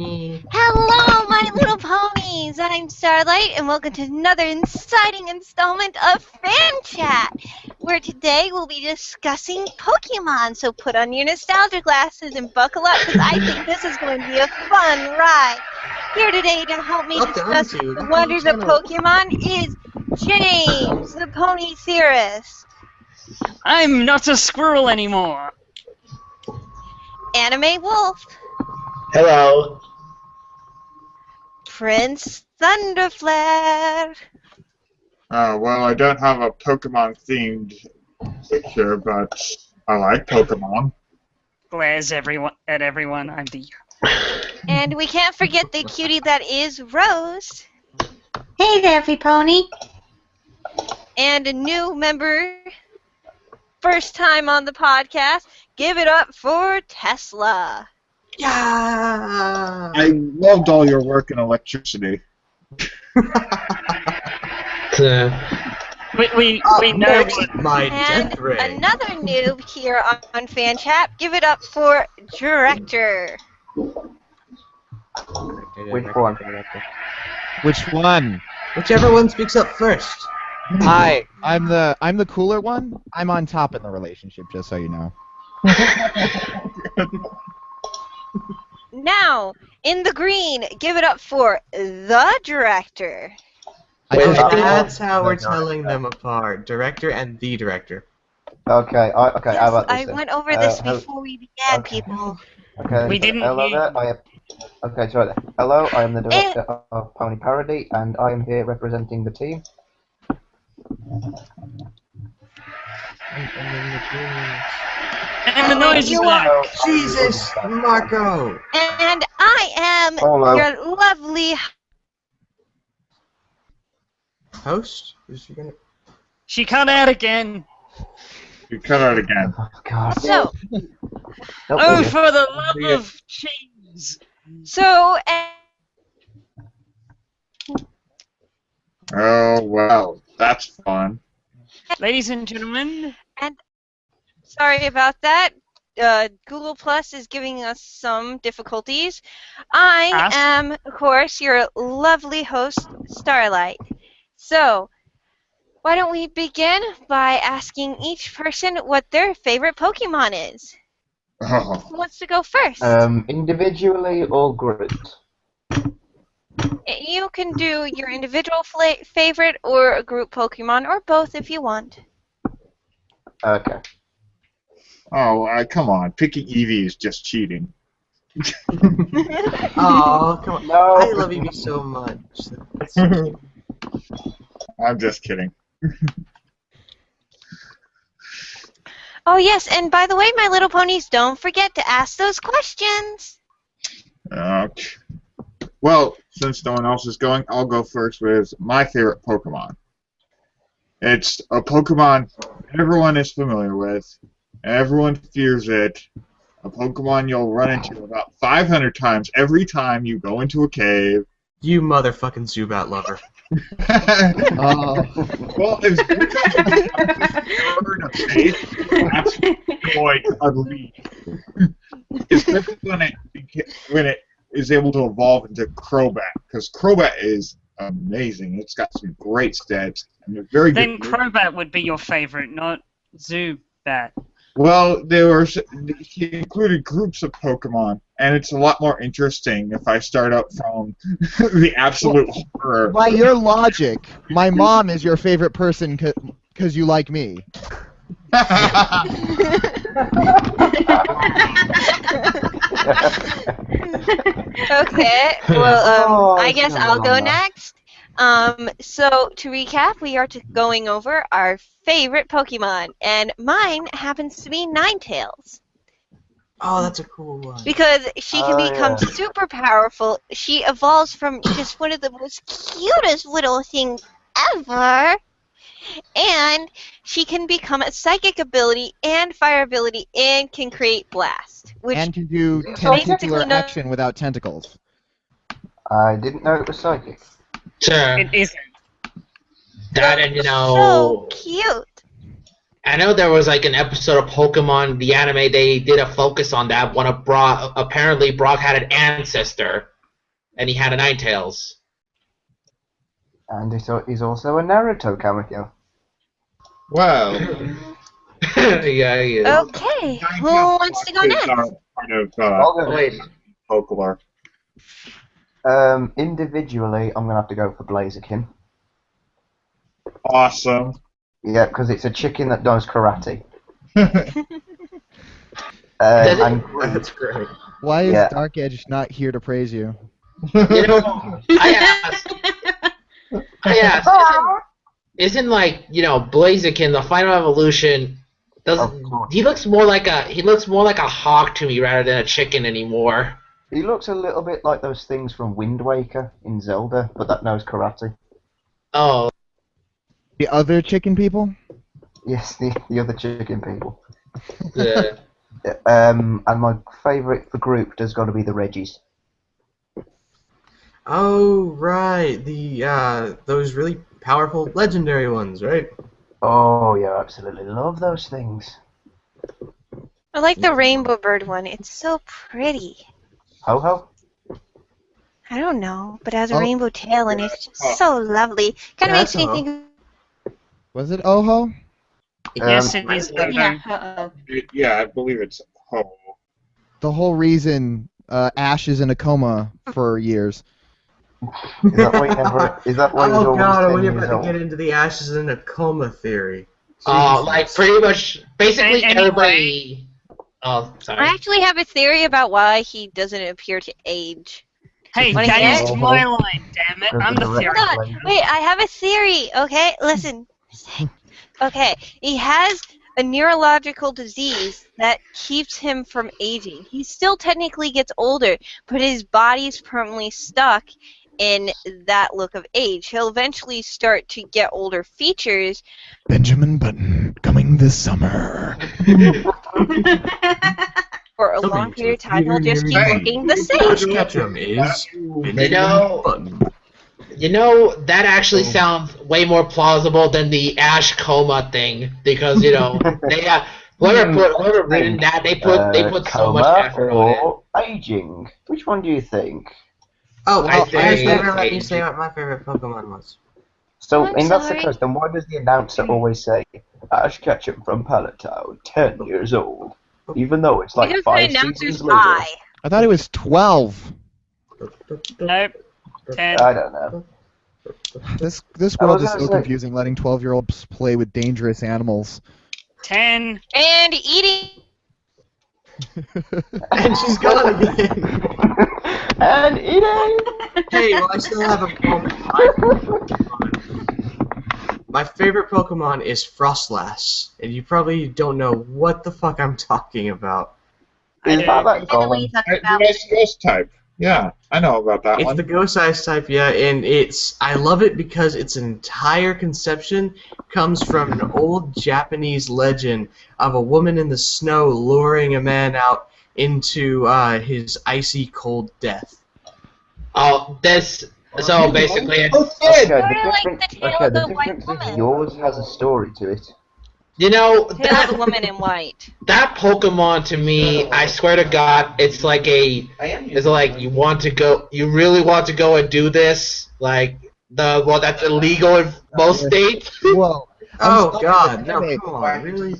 Hello, my little ponies! I'm Starlight, and welcome to another exciting installment of fanchat, where today we'll be discussing Pokemon. So put on your nostalgia glasses and buckle up, because I think this is going to be a fun ride. Here today to help me discuss the wonders of Pokemon is James, the Pony Theorist. I'm not a squirrel anymore. Anime Wolf. Hello. Prince Thunderflare. Well, I don't have a Pokemon-themed picture, but I like Pokemon. Glares at everyone. I'm the... And we can't forget the cutie that is Rose. Hey there, Pony. And a new member, first time on the podcast, give it up for Tesla. Yeah. I loved all your work in electricity. We know my and death ray. Another noob here on FanChat, give it up for Director. Which one? Which one? Whichever one speaks up first. Hi, I'm the cooler one. I'm on top in the relationship, just so you know. Now, in the green, give it up for the Director. That's how we're telling them apart. Director and the director. Okay, okay. Yes, How about this? I went over this before we began, okay. people. Okay. We didn't Hello hear- there. Okay, sorry. Hello, I am the director of Pony Parody, and I am here representing the team. And the noise is back. Jesus, Marco. And I am Hello. your lovely Host? Is she gonna? She cut out again. You cut out again. Oh, God. So, Oh, for the love of cheese. so, Oh, well, that's fun. Ladies and gentlemen, sorry about that. Google Plus is giving us some difficulties. I am, of course, your lovely host, Starlight. So, why don't we begin by asking each person what their favorite Pokemon is? Oh, Who wants to go first? Individually or group? You can do your individual favorite or a group Pokemon, or both if you want. Okay. Come on. Picking Eevee is just cheating. Oh, come on. No. I love Eevee so much. That's so cute. I'm just kidding. Oh, yes, and by the way, my little ponies, don't forget to ask those questions. Well, since no one else is going, I'll go first with my favorite Pokemon. It's a Pokemon everyone is familiar with, and everyone fears it. A Pokemon you'll run into about 500 times every time you go into a cave. You motherfucking Zubat lover. Well, if Zubat is face, that's going to unleash. Especially when it is able to evolve into Crobat, because Crobat is amazing. It's got some great stats and a very then good. Crobat would be your favorite, not Zubat. Well, he included groups of Pokemon, and it's a lot more interesting if I start out from the absolute horror. By your logic, my mom is your favorite person because you like me. Okay, well, I guess no, I'll go no. next. So to recap, we are going over our favorite Pokemon, and mine happens to be Ninetales. Oh, that's a cool one. Because she can become yeah. super powerful. She evolves from just one of the most cutest little things ever. And she can become a psychic ability and fire ability and can create blast. Which And can do basically tentacular no- action without tentacles. I didn't know it was psychic. It isn't. That and, you so know, cute. I know there was like an episode of Pokemon, the anime, they did a focus on that when apparently Brock had an ancestor, and he had a Ninetales. And he's also a Naruto character. Well, Yeah, he is. Okay, who wants to go next? Part of I'll go Wait. next. folklore. Individually, I'm gonna have to go for Blaziken. Awesome. Yeah, because it's a chicken that does karate. Does And That's great. Why is Yeah. Dark Edge not here to praise you? You know, I asked, isn't like, you know, Blaziken, the final evolution, Of course. he looks more like a hawk to me rather than a chicken anymore. He looks a little bit like those things from Wind Waker in Zelda, but that knows karate. Oh, The other chicken people? Yes, the other chicken people. yeah. And my favourite for group has got to be the Reggies. Oh, right. The those really powerful legendary ones, right? Oh, yeah, absolutely love those things. I like the rainbow bird one. It's so pretty. Ho-ho? I don't know, but it has a Oh. rainbow tail and it's just so lovely. Kind of Yeah, makes me that's all. think Was it Oho? Yes, it is. of... Yeah. Uh-oh. Yeah, I believe it's Ho. The whole reason Ash is in a coma for years. Is that why he never? Is that why he's Oh always god, 10 are we years about to old? get into the ashes in a coma theory? Like Jesus. pretty much, basically Anyway. everybody. Oh, I sorry. actually have a theory about why he doesn't appear to age. Hey, Wanna that hear is it? my line, damn it. I'm the Hold theory. Hold on. Wait, I have a theory, okay? Listen. Okay, he has a neurological disease that keeps him from aging. He still technically gets older, but his body's permanently stuck in that look of age. He'll eventually start to get older features. Benjamin Button coming this summer. For a Coming long to period of time, he'll just keep Hey. looking the Ash same. Ketchum is You know, Button. you know that actually sounds way more plausible than the Ash coma thing because you know they whoever written that they put so much coma effort on it. or aging. Which one do you think? Oh, I well, think Ash never it's let me aging. say what my favorite Pokemon was. So, I'm in that's the sorry. case, then why does the announcer always say Ash Ketchum from Palatown, 10 years old? Even though it's like Because 5 the announcer's seasons later. high. I thought he was 12. Nope. 10. I don't know. This I world was is gonna so say- confusing, letting 12-year-olds play with dangerous animals. 10. And eating. And she's gone again. And eating! Hey, well, I still have a My favorite Pokemon is Frostlass, and you probably don't know what the fuck I'm talking about. Is do. that I know what you're Golem? talking about. Ghost type. Yeah, I know about that It's one. the Ghost Ice type, yeah, and I love it because its entire conception comes from an old Japanese legend of a woman in the snow luring a man out into his icy cold death. Oh, this. So basically, it's Okay, Sort of like the tale of the white difference is woman. yours has a story to it. you know Tale of that the woman in white. that Pokemon to me, I swear to God, it's like you really want to go and do this, like that's illegal in most states. Whoa. Oh sorry, god, no, wait. come on, really?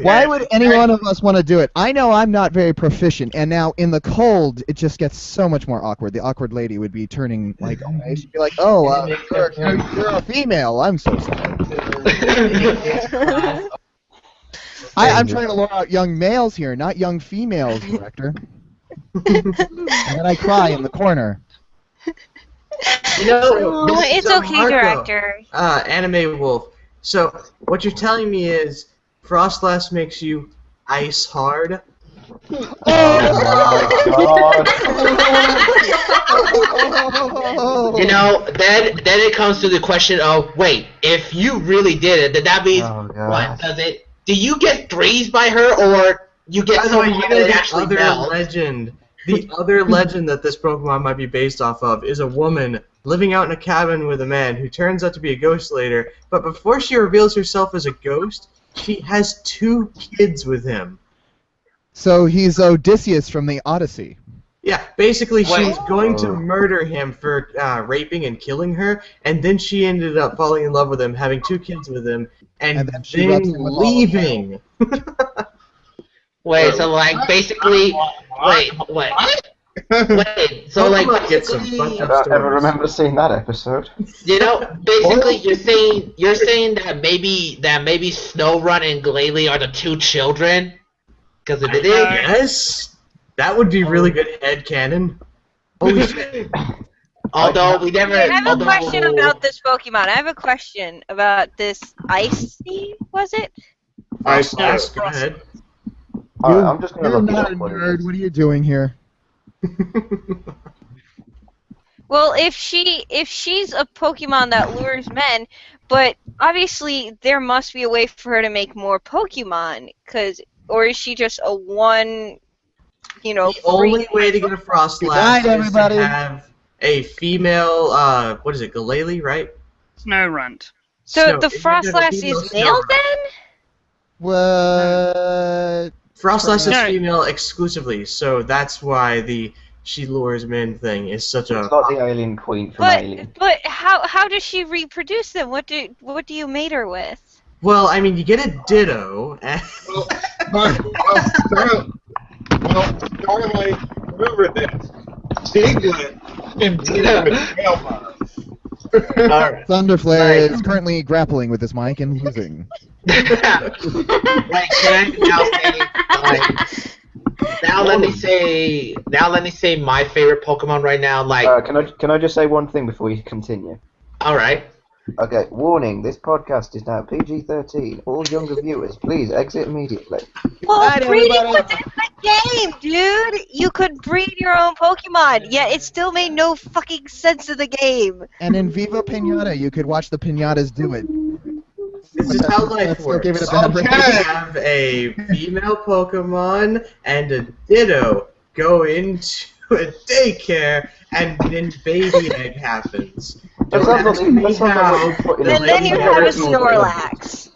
Why would any one of us want to do it? I know I'm not very proficient, and now in the cold, it just gets so much more awkward. The awkward lady would be turning like away. She'd be like, "Oh, you're a female. I'm so sorry." I'm trying to lure out young males here, not young females, director. And then I cry in the corner. You know, Oh, it's So, okay, Marco, director. Anime Wolf. So, what you're telling me is Frostlass makes you ice hard? you know, then it comes to the question of wait, if you really did it, then that means Oh, God. what does it? Do you get grazed by her, or you get By the way, someone you know that the actually other melts? legend. The other legend that this Pokemon might be based off of is a woman living out in a cabin with a man who turns out to be a ghost later, but before she reveals herself as a ghost, she has 2 kids with him. So he's Odysseus from the Odyssey. Yeah, basically she was going to Oh. murder him for raping and killing her, and then she ended up falling in love with him, having 2 kids with him, and And then she rubs then him with olive leaving. Wait, so like basically, wait, so like Pokemon gets some basically, fucked I up don't ever stories. remember seeing that episode. you know, basically you're saying that maybe Snowrun and Glalie are the 2 children, because it is. Yes, that would be really good headcanon. Holy shit. Although we never. I have a although, question about this Pokemon. I have a question about this Icy, was it? Yes, go ahead. Alright, I'm just gonna You're look it not a up what it nerd. is. What are you doing here? Well, if she's a Pokemon that lures men, but obviously there must be a way for her to make more Pokemon, or is she just a one, The only way to get a Frostlass night, is everybody. to have a female, what is it, Glalie, right? Snowrunt. So Snow- the you have to have a Frostlass female is male Snowrun. then? What? Frostlass is No. female exclusively, so that's why the she lures men thing is such a... It's like the alien queen from Alien. But how does she reproduce them? What do you mate her with? Well, I mean, you get a Ditto, and... Starlight, remember this. Diglett can deal with Elmo. Alright. Thunderflare is currently grappling with this mic and losing. Like, can I now say, like, now let me say my favorite Pokemon right now. Like, Can I just say one thing before you continue? all right. Okay, warning, this podcast is now PG-13. All younger viewers, please exit immediately. Well, Night, breeding everybody. was in the game, dude. You could breed your own Pokemon, yet it still made no fucking sense of the game. And in Viva Pinata, you could watch the pinatas do it. This is how life That's what gave works. it a bad You rating. have a female Pokemon and a Ditto go into a daycare, and then baby egg happens. That sounds like- Don't that ask me sounds like what how you put in And a then you have a original Snorlax.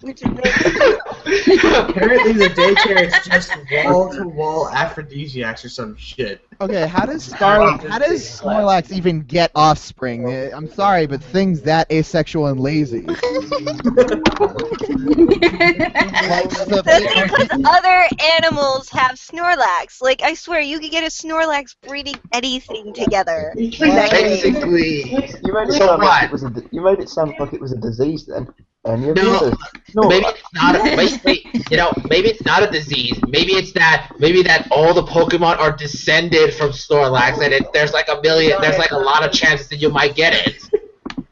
Which is Apparently the daycare is just wall-to-wall aphrodisiacs or some shit. Okay, how does Snorlax even get offspring? I'm sorry, but things that asexual and lazy. That's because other animals have Snorlax. Like, I swear, you could get a Snorlax breeding anything together. Basically, You made it So sound like what? it was a. You made it sound like it was a disease then. And you're No, no. maybe it's not. Maybe it's not a disease. Maybe that all the Pokemon are descended from Snorlax, and there's like a lot of chances that you might get it.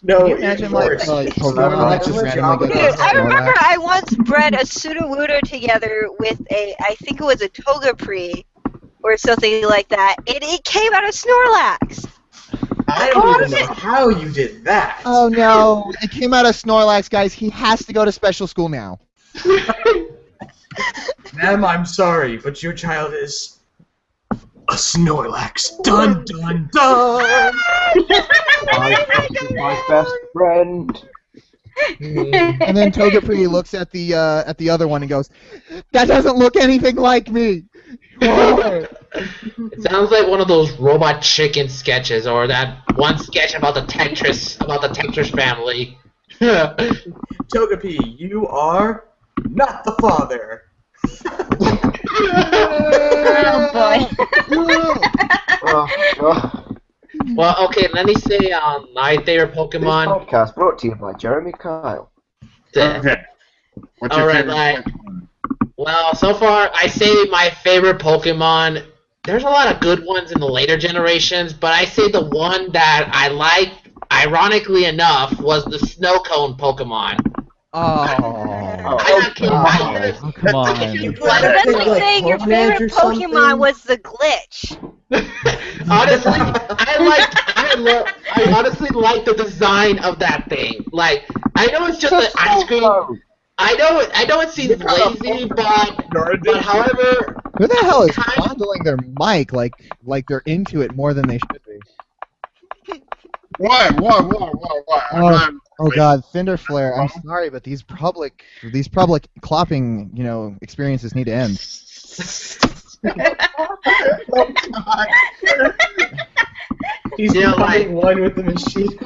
No, Can you imagine like Pokemon that just randomly Dude, get I remember Snorlax? I once bred a Sudowoodo together with I think it was a Togepi or something like that, and it came out of Snorlax. I don't even know how you did that. Oh no, it came out of Snorlax, guys. He has to go to special school now. Ma'am, I'm sorry, but your child is a Snorlax. Dun dun dun! My best friend. And then Togepi looks at the other one and goes, "That doesn't look anything like me." It sounds like one of those Robot Chicken sketches, or that one sketch about the Tetris family. Togepi, you are not the father. Oh boy. Oh, Well, okay, let me say my favorite this Pokemon. podcast brought to you by Jeremy Kyle. Okay. What's your Alright, favorite like- Pokemon? Well, so far, I say my favorite Pokemon. There's a lot of good ones in the later generations, but I say the one that I like, ironically enough, was the Snow Cone Pokemon. Oh, I'm not kidding. come on. That's like saying your favorite Pokemon was the glitch. Honestly, I honestly like the design of that thing. Like, I know it's just an ice cream. I know it seems lazy, but however, Who the hell is fondling their mic like they're into it more than they should be? What? Oh. Oh God, Cinder Flare. I'm sorry, but these public clopping, experiences need to end. Oh, God. He's becoming one with the machine.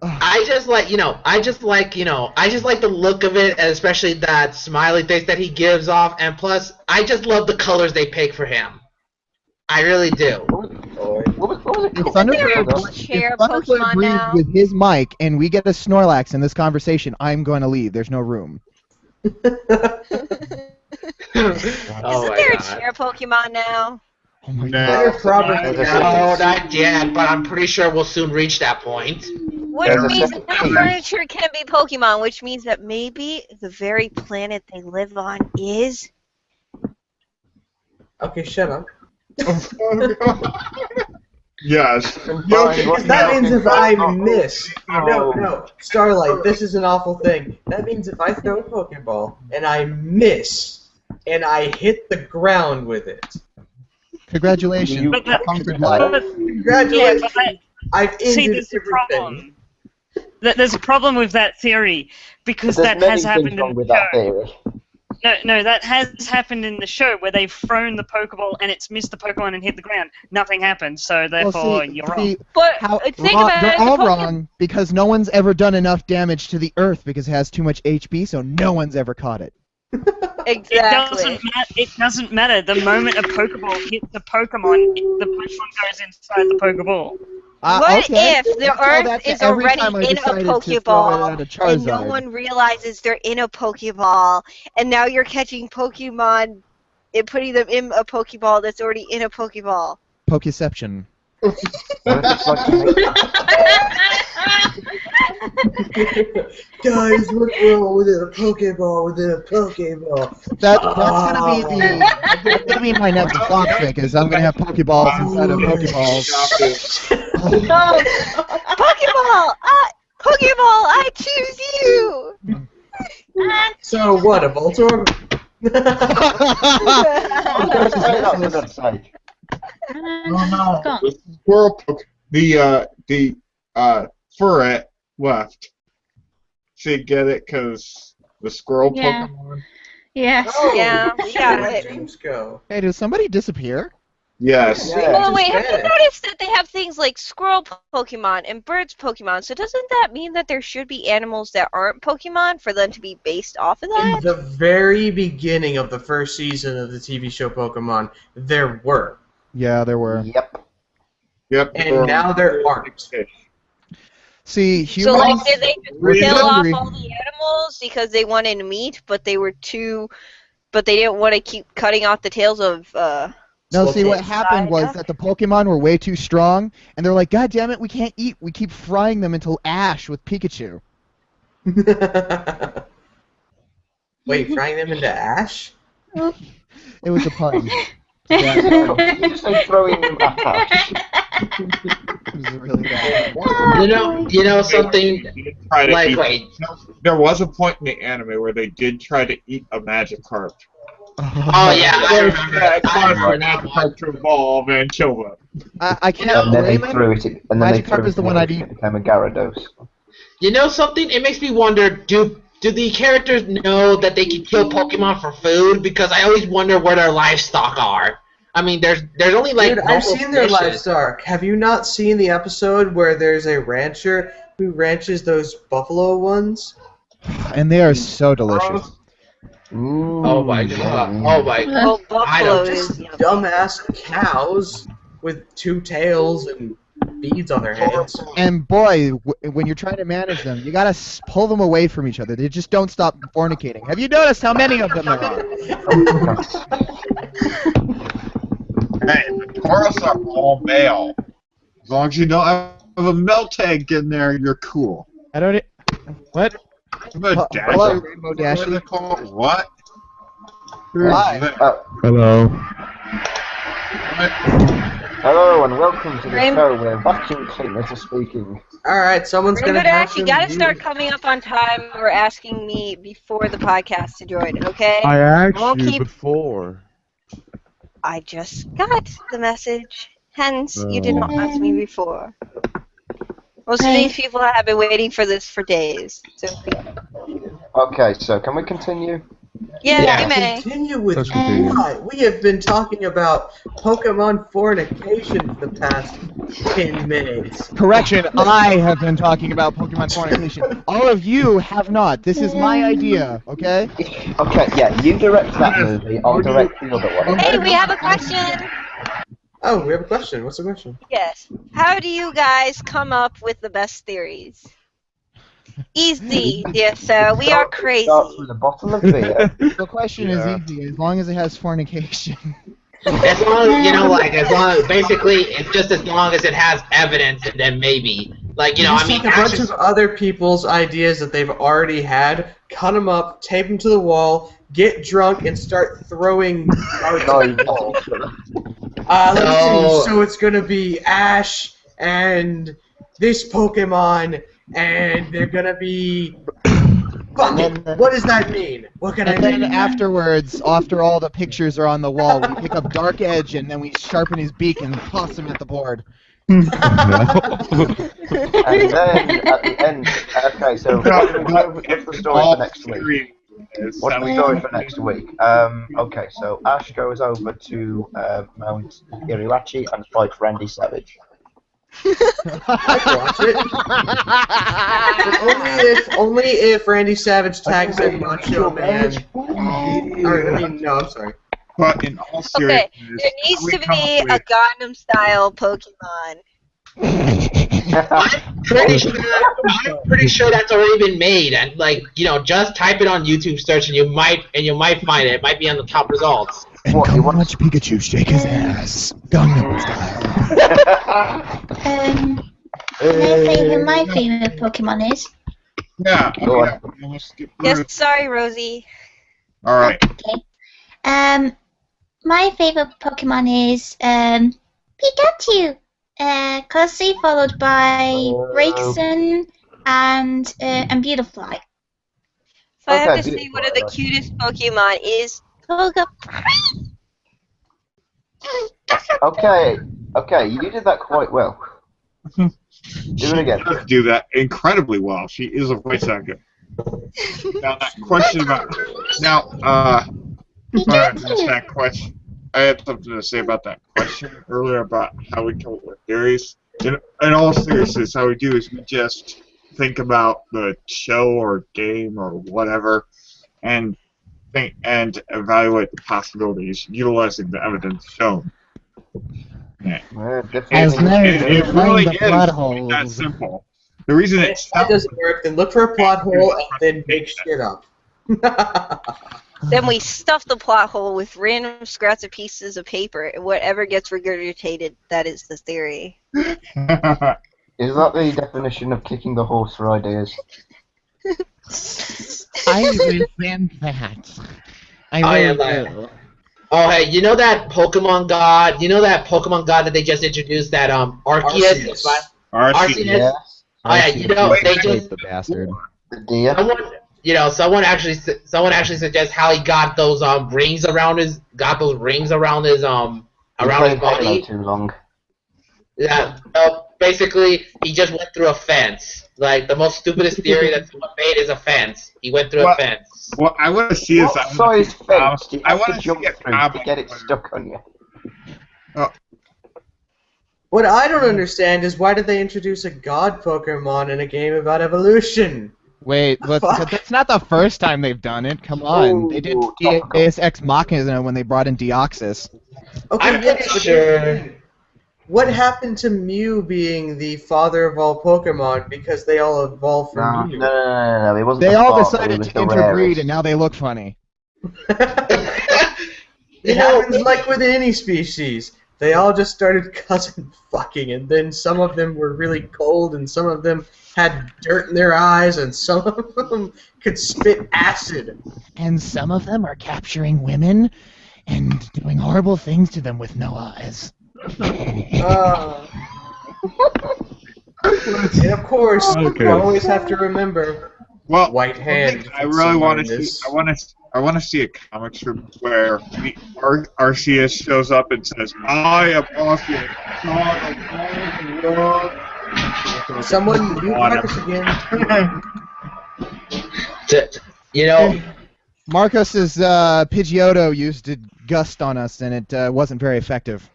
I just like the look of it, and especially that smiley face that he gives off, and plus, I just love the colors they pick for him. I really do. What was it If called? Thunderflare Chair breathes Pokemon now. with his mic and we get a Snorlax in this conversation, I'm going to leave. There's no room. Oh Isn't my there a God. chair Pokemon now? Oh my No. God. They're probably No, not yet, but I'm pretty sure we'll soon reach that point. Which There's a means second that page. furniture can be Pokemon, which means that maybe the very planet they live on is. Okay, shut up. Yes. Because that means if I miss, Oh. no, Starlight, this is an awful thing. That means if I throw a Pokeball and I miss and I hit the ground with it, Congratulations. You But that- conquered life. But, congratulations, yeah, but I've see, injured there's a everything. problem. There's a problem with that theory because There's that many has things happened wrong in with the that show. theory. No, that has happened in the show where they've thrown the Pokeball and it's missed the Pokemon and hit the ground. Nothing happened, so therefore you're wrong. But think about They're it. all the Pokemon- wrong because no one's ever done enough damage to the Earth because it has too much HP, so no one's ever caught it. Exactly. It doesn't matter. The moment a Pokeball hits a Pokemon, the Pokemon goes inside the Pokeball. What Okay. if the I'll tell that Earth to is every already time I in a decided to throw it Pokeball at a and no Charizard. one realizes they're in a Pokeball, and now you're catching Pokemon and putting them in a Pokeball that's already in a Pokeball? Pokeception. What if it's like Guys, what's wrong with a Pokeball within a Pokeball? That's gonna be my next plot trick. Is I'm gonna have Pokeballs inside of Pokeballs. Pokeball! Pokeball, I choose you! So what, a Voltorb? for God's sake. Oh no. The squirrel the furret left. See, get it? Because the squirrel Yeah. Pokemon? Yes. Yeah, we got Where'd it. James go? Hey, did somebody disappear? Yes. Yeah. Oh wait, have you Spanish. noticed that they have things like squirrel Pokemon and birds Pokemon? So doesn't that mean that there should be animals that aren't Pokemon for them to be based off of In that? the very beginning of the first season of the TV show Pokemon, there were. Yeah, there were. Yep. Yep. And now there aren't. See, So humans. like, did they just We're kill off hungry. all the animals because they wanted meat, but they didn't want to keep cutting off the tails of No, see, what Split happened was that the Pokemon were way too strong, and they're like, God damn it, we can't eat. We keep frying them until ash with Pikachu. Wait, frying them into ash? It was a pun. Did you say throwing them at us? It was really bad. You know something. They did try to Like, eat- wait. There was a point in the anime where they did try to eat a Magikarp. Oh yeah, I remember. Yeah, it I caused remember the that one. Magikarp to evolve and kill them. I can't And then they blame threw it. it. And then they Magikarp threw is it the in one I'd ocean, eat. It became a Gyarados. You know something? It makes me wonder. Do the characters know that they can kill Pokemon for food? Because I always wonder where their livestock are. I mean, there's only like. Dude, I've normal seen their fishes. livestock. Have you not seen the episode where there's a rancher who ranches those buffalo ones? And they are so delicious. Oh my god! Oh my god! Oh, I buffalo don't is Just yummy. dumbass cows with two tails and beads on their heads. And boy, when you're trying to manage them, you gotta pull them away from each other. They just don't stop fornicating. Have you noticed how many of them there are? Hey, the Tauros are all male. As long as you don't have a Meltag in there, you're cool. I don't. What? But Hello, Rainbow What do they Dashy. call it? What? Hi. Hello. Hello and welcome to the Rain- show where vacuum cleaners are speaking. Alright, someone's Rainbow gonna have Dash, you to gotta mute. start coming up on time or asking me before the podcast to join, okay? I asked Won't you keep- before. I just got the message. Hence, you did not ask me before. Most of Hey. these people have been waiting for this for days. So, Okay, so can we continue? yeah, Yeah. you may. Continue with Let's continue. what? We have been talking about Pokemon fornication for the past 10 minutes. Correction, I have been talking about Pokemon fornication. All of you have not. This is my idea, okay? Okay, yeah, you direct that movie, I'll direct the other one. Hey, we have a question. Oh, we have a question. What's the question? Yes. How do you guys come up with the best theories? Easy, dear sir. We are crazy. Starts with a bottle of beer. The question is easy, as long as it has fornication. As long as, as long as, basically, it's just as long as it has evidence, and then maybe. Like, You just take a bunch of other people's ideas that they've already had, cut them up, tape them to the wall, get drunk, and start throwing darts at the wall. Let's see. So it's gonna be Ash and this Pokemon, and they're gonna be. Fuck it. What does that mean? What can I And then mean? afterwards, after all the pictures are on the wall, we pick up Dark Edge and then we sharpen his beak and toss him at the board. And then at the end, okay, so what's the story for next week? What's the story for next week? Okay, so Ash goes over to Mount Iriachi and fights Randy Savage. I'd watch it. only if Randy Savage tags a Macho Man. I'm sorry. But in all Okay, seriousness, there needs we to come be up a with- Gangnam style Pokemon. I'm pretty sure that's already been made, and just type it on YouTube search, and you might find it. It might be on the top results. And What, come you want- watch Pikachu shake his ass. Gangnam style. Can I say who my favorite Pokemon is? Yeah. Go on. Let's skip through Yes, it. sorry, Rosie. All right. My favorite Pokemon is Pikachu. Closely followed by Braixen and Beautifly. So I have Okay, to say beautiful, one of the I like it. cutest Pokemon is Togepi. Okay, you did that quite well. Do it again. She does do that incredibly well. She is a voice actor. Now that question about that question. I had something to say about that question earlier about how we come up with theories. In all seriousness, how we do is we just think about the show or game or whatever, and think and evaluate the possibilities utilizing the evidence shown. Yeah. As Definitely. long It as really the is plot that holes. simple. The reason If it's that doesn't work, then look for a plot hole and then make shit up. Then we stuff the plot hole with random scraps of pieces of paper, and whatever gets regurgitated, that is the theory. Is that the definition of kicking the horse for ideas? I resent that. I yeah, really do. Oh, hey, you know that Pokemon God? You know that Pokemon God that they just introduced? That Arceus. Arceus. Yes. Oh yeah, they I just hate the bastard. The deer. someone actually suggests how he got those rings around his around his body. Too long. Yeah, basically he just went through a fence. Like the most stupidest theory that's made is a fence. He went through a fence. What I want to see is What size fence do you I have want to to jump see a through to comic get it where- stuck on you? What I don't understand is why did they introduce a god Pokemon in a game about evolution? Wait, but that's not the first time they've done it. Come on. They did Ooh, topical. Deus Ex Machina when they brought in Deoxys. Okay, I'm pretty but sure. what happened to Mew being the father of all Pokemon because they all evolved No, from no, Mew? no. It wasn't They the all father, it decided was to the interbreed, rarest. and now they look funny. It happens like with any species. They all just started cousin fucking, and then some of them were really cold, and some of them had dirt in their eyes, and some of them could spit acid. And some of them are capturing women and doing horrible things to them with no eyes. And of course, you always have to remember Well, White Hand. I really want to see. I want to see a comic strip where Arceus shows up and says, "I am Arceus, God of all the world." Someone mute Marcus again. You know, Marcus's Pidgeotto used a gust on us, and it wasn't very effective.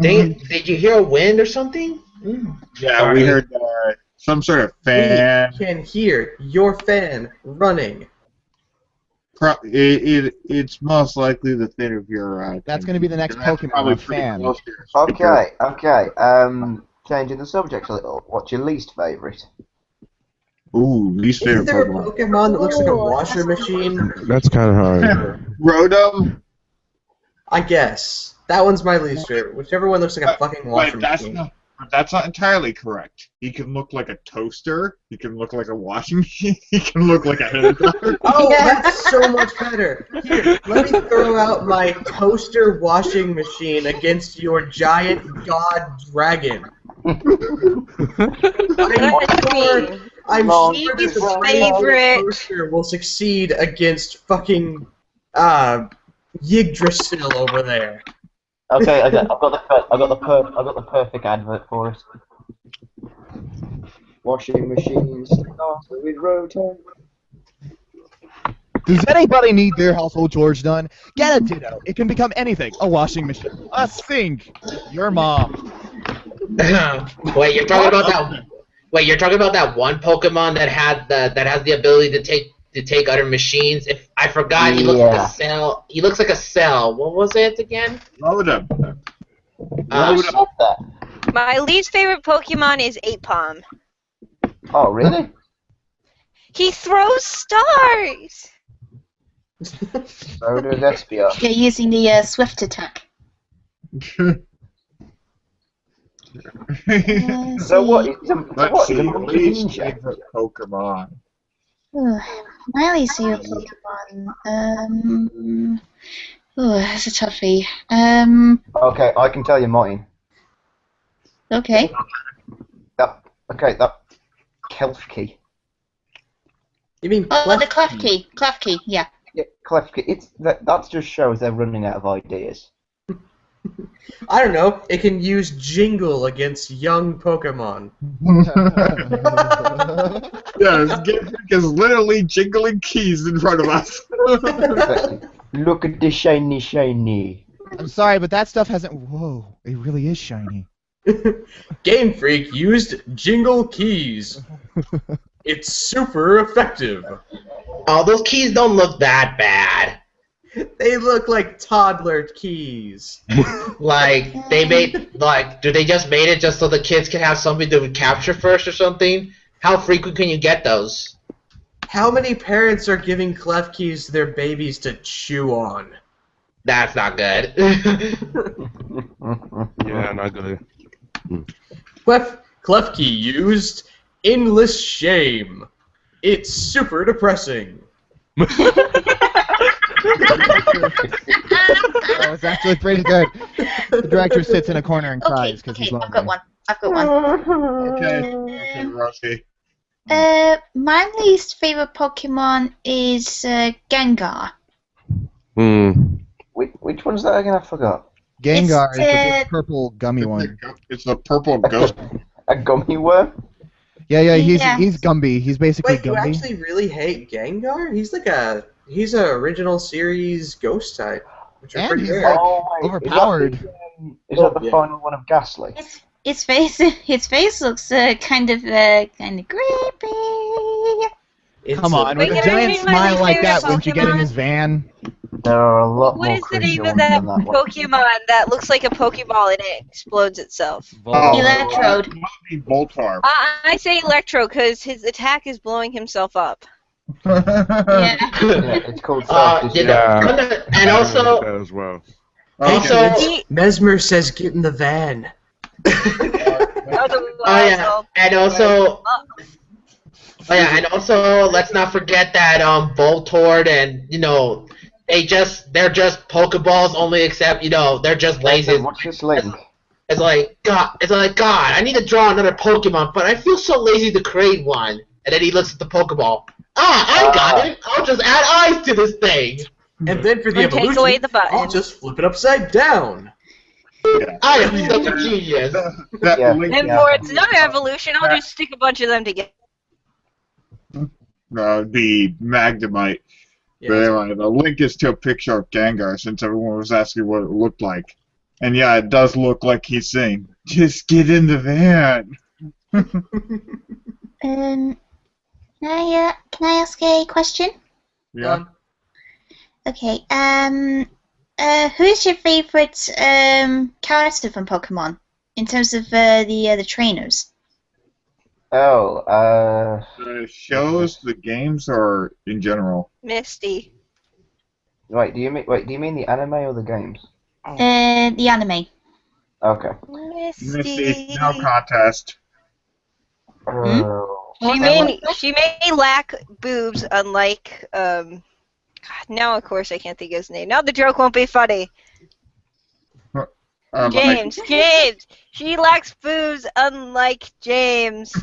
did you hear a wind or something? Yeah, we heard some sort of fan. We can hear your fan running. It's most likely the thing of your. That's going to be the next that's Pokemon, probably a pretty fan. close to your speaker. Okay. Changing the subject a little. What's your least favourite? Ooh, least Is favorite there a Pokemon. Pokemon that looks like a washer machine? That's kind of hard. Rotom. I guess. That one's my least favorite. Whichever one looks like a fucking washer machine. That's not entirely correct. He can look like a toaster. He can look like a washing machine. He can look like a hairdryer. Oh, that's so much better. Here, let me throw out my toaster washing machine against your giant god dragon. I'm sure Least the favorite. toaster will succeed against fucking Yggdrasil over there. Okay. I've got the perfect advert for it. Washing machines with Rotom. Does anybody need their household chores done? Get a Ditto. It can become anything. A washing machine, a sink, your mom. Wait, you're talking about that? Wait, you're talking about that one Pokemon that has the ability to take other machines? If I forgot, he looks like a cell. He looks like a cell. What was it again? Rotom. Stop that. My least favorite Pokemon is Apom. Oh, really? He throws stars. So does Espia. You're using the Swift attack. So what is a Let's see. monkey Least ninja? favorite Pokemon. My least favorite Pokemon. That's a toughie. Okay, I can tell you mine. Okay. That Kelfkey. You mean Oh, the Klefki. Klefki, yeah. Yeah, Klefki. That just shows they're running out of ideas. I don't know. It can use Jingle against young Pokemon. Yeah, Game is literally jingling keys in front of us. Look at the shiny. I'm sorry, but that stuff hasn't. Whoa, it really is shiny. Game Freak used Jingle keys. It's super effective. Oh, those keys don't look that bad. They look like toddler keys. Like do they just made it just so the kids can have something to capture first or something? How frequent can you get those? How many parents are giving Clef keys to their babies to chew on? That's not good. Yeah, not good. Clef key used endless shame. It's super depressing. That was actually pretty good. The director sits in a corner and cries because he's lonely. I've got one. Okay, Rosie. My least favorite Pokemon is Gengar. Which one's that again? I forgot. Gengar is the It's, big purple gummy one. It's the purple ghost. A gummy worm? Yeah, he's Yeah. Gumby. He's basically Wait, you Gumby. actually really hate Gengar? He's a original series ghost type, which are And pretty he's rare. Wait, overpowered. Is that the final one of Ghastly? His face looks kind of creepy. It's Come on, with Wait, a can I giant read my smile least like favorite that, wouldn't you get in Pokemon? his van? There are a lot What more is the creepy name of ones that than that one. Pokemon that looks like a Pokeball and it explodes itself? Electrode. It must be Voltorb. I say Electro because his attack is blowing himself up. Yeah. Yeah, it's called Yeah. And also, that as well. Also- Mesmer says get in the van. and also, let's not forget that Voltorb and they're just Pokeballs only, except they're just lazy. What's this link? It's like God, I need to draw another Pokemon, but I feel so lazy to create one. And then he looks at the Pokeball. I got it. I'll just add eyes to this thing. And then for the Or take evolution, away the button. I'll just flip it upside down. Yeah. I am such a genius. That Yeah. link And for its another evolution, I'll just stick a bunch of them together. the Magnemite. Yeah, But anyway, the link is to a picture of Gengar since everyone was asking what it looked like. And yeah, it does look like he's saying, just get in the van. Can I ask a question? Yeah. Okay. Who is your favorite character from Pokemon in terms of the trainers? Oh, The shows, the games, or in general? Misty. wait, do you mean the anime or the games? The anime. Okay. Misty, no contest. Oh. She may lack boobs, unlike God, now of course I can't think of his name. Now the joke won't be funny. James. She lacks boobs, unlike James.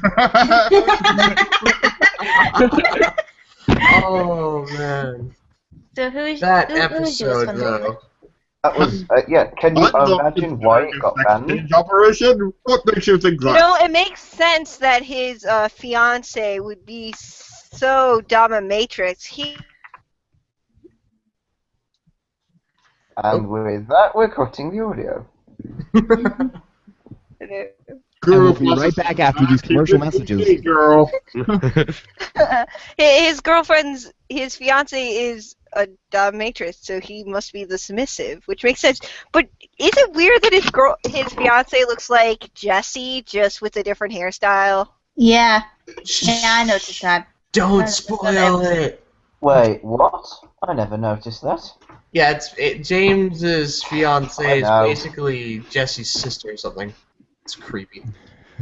Oh man, So who is that who is yours episode from though. That was, yeah, can you imagine why it got banned? Operation? What makes you think You that? know, it makes sense that his fiance would be so dominatrix. And with that, we're cutting the audio. And we'll be right back after these commercial messages. Girl. his fiance is a dominatrix, so he must be the submissive, which makes sense. But is it weird that his fiance looks like Jessie, just with a different hairstyle? Yeah. Yeah, I noticed that. Don't spoil it. Wait, what? I never noticed that. Yeah, James's fiance is know. basically Jesse's sister or something. It's creepy.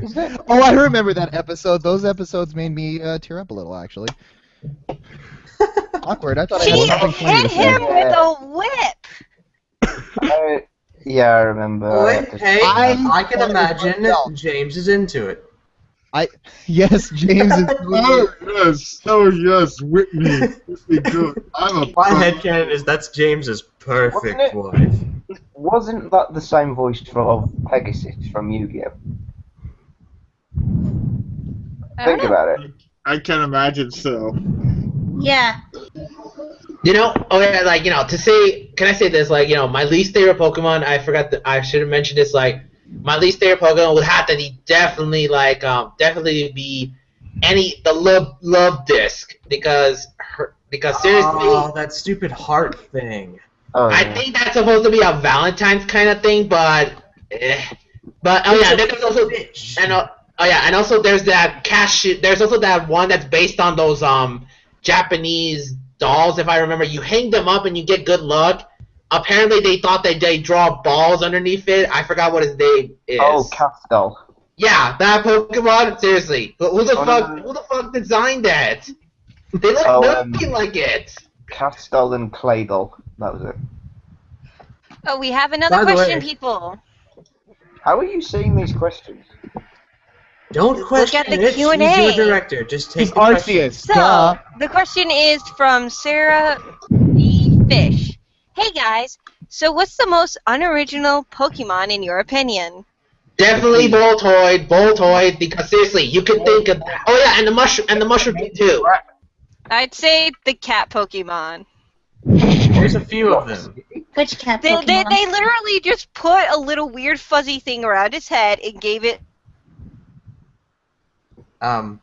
Is it? Oh, I remember that episode. Those episodes made me tear up a little, actually. Awkward. I thought I She had something funny to hit say. him with a whip. Yeah, I remember. Hey, I can imagine James is into it. Yes, James is. Oh yes, Whitney. Whitney good. My headcanon is that's James's perfect wife. Wasn't that the same voice of Pegasus from Yu-Gi-Oh? Think about it. I can imagine so. Yeah. You know, to say, can I say this? My least favorite Pokemon, I should have mentioned this, my least favorite Pokemon would have to be definitely, definitely be the love disc, because seriously. Oh, that stupid heart thing. Oh, yeah. I think that's supposed to be a Valentine's kind of thing, but there's also, and also there's that there's also that one that's based on those Japanese dolls, if I remember. You hang them up and you get good luck. Apparently they thought that they draw balls underneath it. I forgot what his name is. Oh, Castel. Yeah, that Pokemon. Seriously, who the fuck designed that? They look nothing like it. Castel and Claydol. That was it. Oh, we have another question, people. How are you seeing these questions? Don't question at the it. Q&A. She's your director. Just take He's the question. Arceus. So, Duh. the question is from Sarah the Fish. Hey guys, so what's the most unoriginal Pokemon in your opinion? Definitely Voltoid, because seriously, you can think of that. Oh yeah, and the mushroom too. I'd say the cat Pokemon. There's a few of them. Which cat They Pokemon? literally just put a little weird fuzzy thing around its head and gave it. And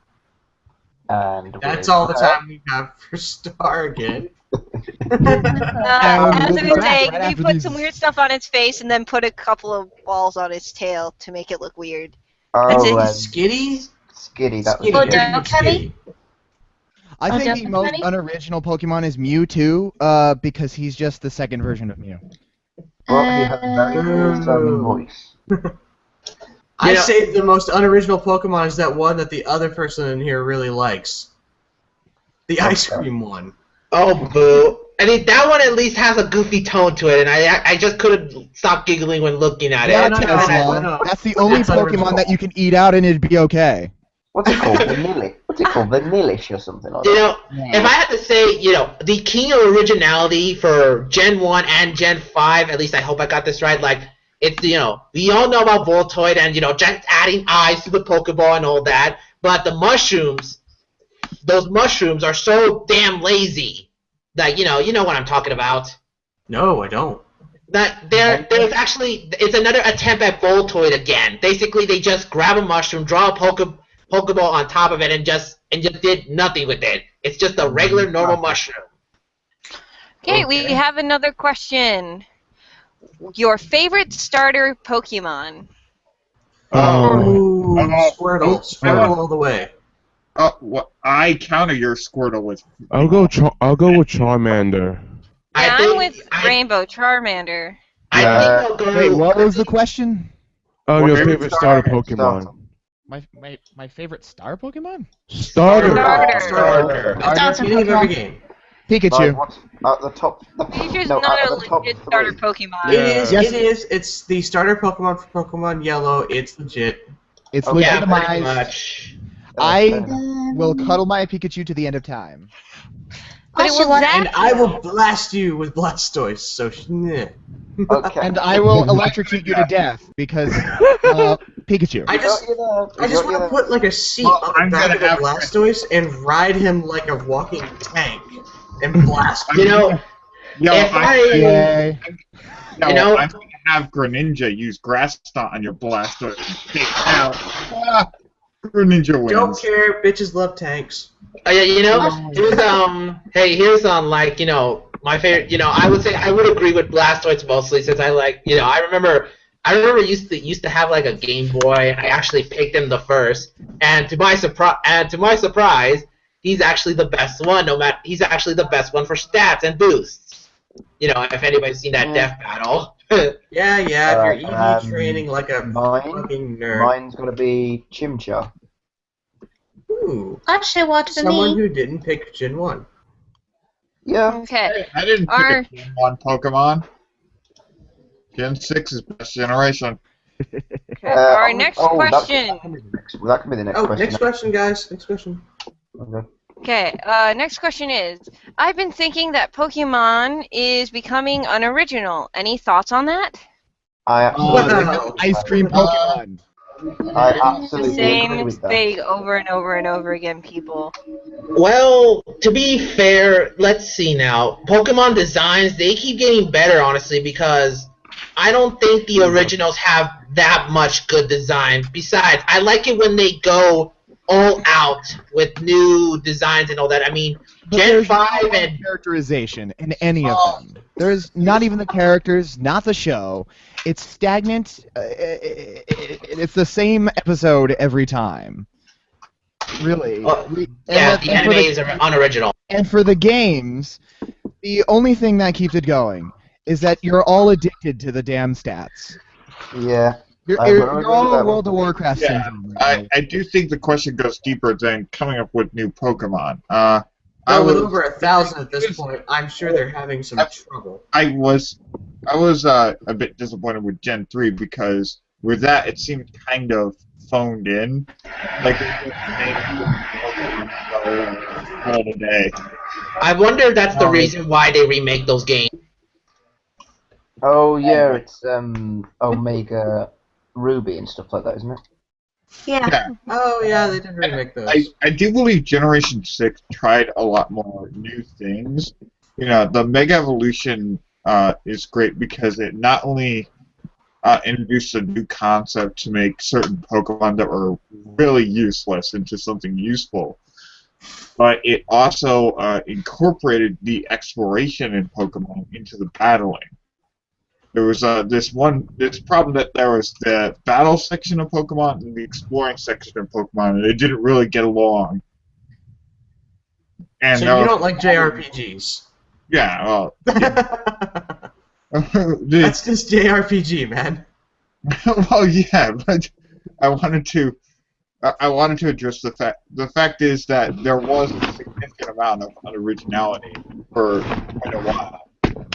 That's all the time we have for Star again. As we'll of be a back day, right we after put these- some weird stuff on its face and then put a couple of balls on its tail to make it look weird. Oh, Skitty? Skitty, that was Skitty. it. Don't Kelly? I Oh, think the Justin most Penny? unoriginal Pokemon is Mewtwo, because he's just the second version of Mew. Well, he had a very discerning voice. I say the most unoriginal Pokemon is that one that the other person in here really likes. The ice cream one. Oh boo! I mean, that one at least has a goofy tone to it, and I just couldn't stop giggling when looking at Yeah, it. no, Tesla. no. That's the only That's Pokemon unoriginal. that you can eat out and it'd be okay. What's it called? What's it called? Vanillish or something like that? You know, if I had to say, the king of originality for Gen 1 and Gen 5, at least I hope I got this right, It's we all know about Voltoid and just adding eyes to the Pokeball and all that, but the mushrooms, those mushrooms are so damn lazy that you know what I'm talking about. No, I don't. That there's actually it's another attempt at Voltoid again. Basically, they just grab a mushroom, draw a Pokeball on top of it, and just did nothing with it. It's just a regular normal mushroom. Okay, we have another question. Your favorite starter Pokemon? Squirtle. Squirtle all the way. Well, I counter your Squirtle with. I'll go with Charmander. Yeah, I'm with Rainbow Charmander. I think I'll go. Wait, what was the question? Oh, your favorite starter Pokemon. My favorite star Pokemon? Starter. Beginning of every game. Pikachu. What's at the top? Pikachu's No, not at a the top legit three. starter Pokemon. It is. Yes. It is. It's the starter Pokemon for Pokemon Yellow. It's legit. It's Okay. Yeah, pretty legitimized. much. I will cuddle my Pikachu to the end of time. But it will zap And I will blast you with Blastoise. So, Okay. And I will electrocute you to death because Pikachu. I just want to put like a seat on the back of the Blastoise and ride him like a walking tank and blast him. If Yay. I'm going to have Greninja use Grass Stomp on your Blastoise and take it out. Greninja wins. Don't care, bitches love tanks. Here's my favorite. I would say I would agree with Blastoise mostly since I like. I remember used to have like a Game Boy. I actually picked him the first, and to my surprise, he's actually the best one. He's actually the best one for stats and boosts. If anybody's seen that Death Battle. Yeah, if you're EV training like a fucking nerd. Mine's gonna be Chimchar. Ooh, Actually, what for someone me? who didn't pick Gen 1. Yeah. Okay. I didn't pick a Gen 1 Pokemon. Gen 6 is best generation. Okay. Our next question. That can be the next question. Next question, guys. Next question. Okay. Okay, next question is, I've been thinking that Pokemon is becoming unoriginal. Any thoughts on that? I absolutely Ice cream Pokemon. I The absolutely agree same with that. thing over and over and over again, people. Well, to be fair, let's see now. Pokemon designs, they keep getting better, honestly, because I don't think the originals have that much good design. Besides, I like it when they go all out with new designs and all that. I mean, But Gen there's 5 no and... characterization in any of them. There's not even the characters, not the show. It's stagnant. It's the same episode every time. Really. Yeah, the animes are unoriginal. And for the games, the only thing that keeps it going is that you're all addicted to the damn stats. Yeah. You're all a World of Warcraft syndrome. I do think the question goes deeper than coming up with new Pokemon. With over 1,000 at this point, I'm sure they're having some trouble. I was a bit disappointed with Gen 3 because with that it seemed kind of phoned in. Like all the day. I wonder if that's the reason why they remake those games. Oh yeah, it's Omega Ruby and stuff like that, isn't it? Yeah. Oh yeah, they did remake those. I do believe Generation 6 tried a lot more new things. The Mega Evolution is great because it not only introduced a new concept to make certain Pokemon that were really useless into something useful, but it also incorporated the exploration in Pokemon into the battling. There was this problem that there was the battle section of Pokemon and the exploring section of Pokemon, and they didn't really get along. And so you don't like JRPGs? Yeah, well, that's just JRPG, man. Well, yeah, but I wanted to address the fact. The fact is that there was a significant amount of unoriginality for quite a while.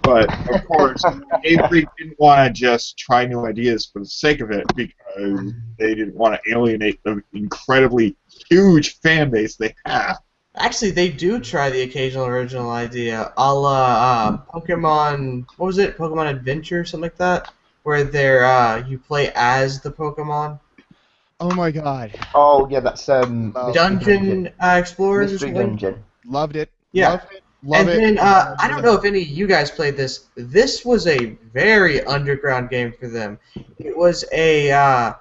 But, of course, Avery didn't want to just try new ideas for the sake of it because they didn't want to alienate the incredibly huge fan base they have. Actually, they do try the occasional original idea, a la Pokemon, what was it, Pokemon Adventure, something like that? where they're you play as the Pokemon. Oh my god. Oh yeah, that's Love Dungeon Explorers or Mystery something. Dungeon. Loved it. Yeah. Loved it. Love And it. then I don't know if any of you guys played this. This was a very underground game for them. It was a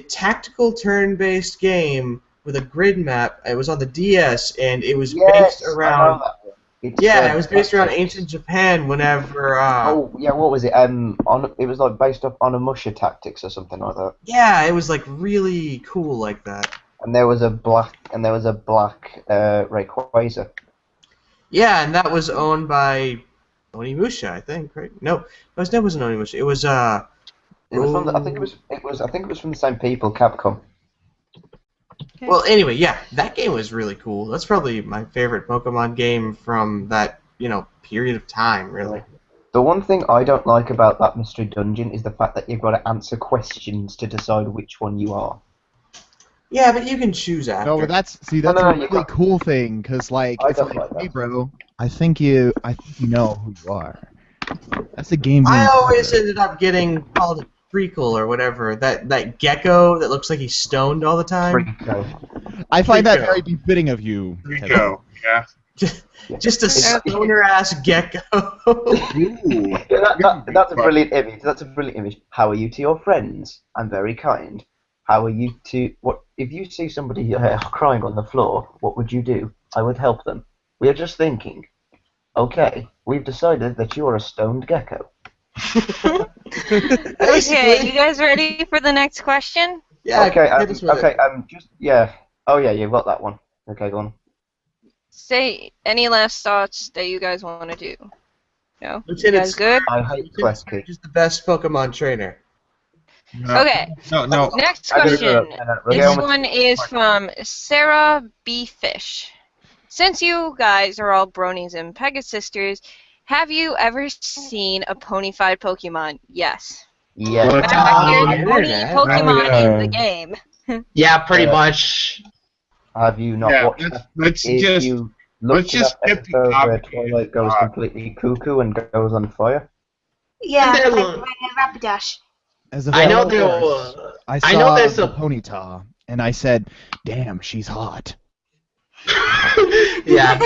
tactical turn-based game with a grid map. It was on the DS, and it was based I around. know that one. It's, It was based around Tactics. ancient Japan. Whenever. Oh yeah, what was it? It was like based off on a Musha Tactics or something like that. Yeah, it was like really cool like that. And there was a black Rayquaza. Yeah, and that was owned by Onimusha, I think, right? No, it wasn't Onimusha. It was It was from I think it was from the same people, Capcom. Okay. Well, anyway, yeah, that game was really cool. That's probably my favorite Pokemon game from that, period of time, really. The one thing I don't like about that Mystery Dungeon is the fact that you've got to answer questions to decide which one you are. Yeah, but you can choose after. No, but that's No, a you really can't. cool thing, because like I it's don't like, like hey that. bro, I think you know who you are. That's a game. I being always clever. ended up getting called a treacle or whatever. That gecko that looks like he's stoned all the time. Freako. I find that Rico. very befitting of you. Rico. Yeah. Just a stoner ass gecko. Ooh. Yeah, that's a brilliant image. That's a brilliant image. How are you to your friends? I'm very kind. How are you to what? If you see somebody crying on the floor, what would you do? I would help them. We are just thinking. Okay, we've decided that you are a stoned gecko. Okay, you guys ready for the next question? Yeah. Okay. hit us with Okay. it. Just yeah. Oh yeah, you've got that one. Okay, go on. Say any last thoughts that you guys want to do. No? You Lieutenant guys good? I hate Lieutenant Questkey. Surge is the best Pokemon trainer. No. Okay, No. next I gotta question. go. We're This going with- one is from Sarah B. Fish. Since you guys are all bronies and Pegasisters, have you ever seen a ponyfied Pokemon? Yes. Yeah. What? Matter of fact, there's the pony internet. Pokemon Oh, yeah. in the game. Yeah, pretty Yeah. much. Have you not Yeah, watched let's, that? let's If just you let's look just at that skip the episode where topic. Twilight goes completely cuckoo and goes on fire. Yeah, And then- I Rapidash. As a I know fellow there horse, was. I I know saw there's the a- Ponyta, and I said, "Damn, she's hot." Yeah,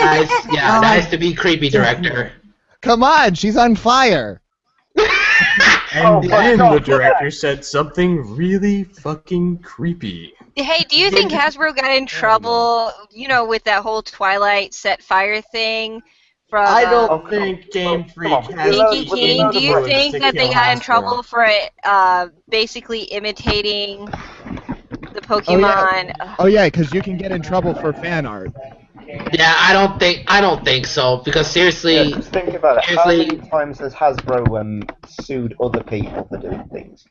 nice to be creepy, director. Come on, she's on fire. And Oh, then my the God. director said something really fucking creepy. Hey, do you think Hasbro got in trouble, with that whole Twilight set fire thing? From I don't Oh, come think Game on, Freak come on. has Pinky With the King, load do of you words think to that they kill got in Hasbro. trouble for basically imitating the Pokemon? Oh yeah, because you can get in trouble for fan art. Yeah, I don't think so, because Yeah, seriously, just think about it. How seriously- many times has Hasbro sued other people for doing things?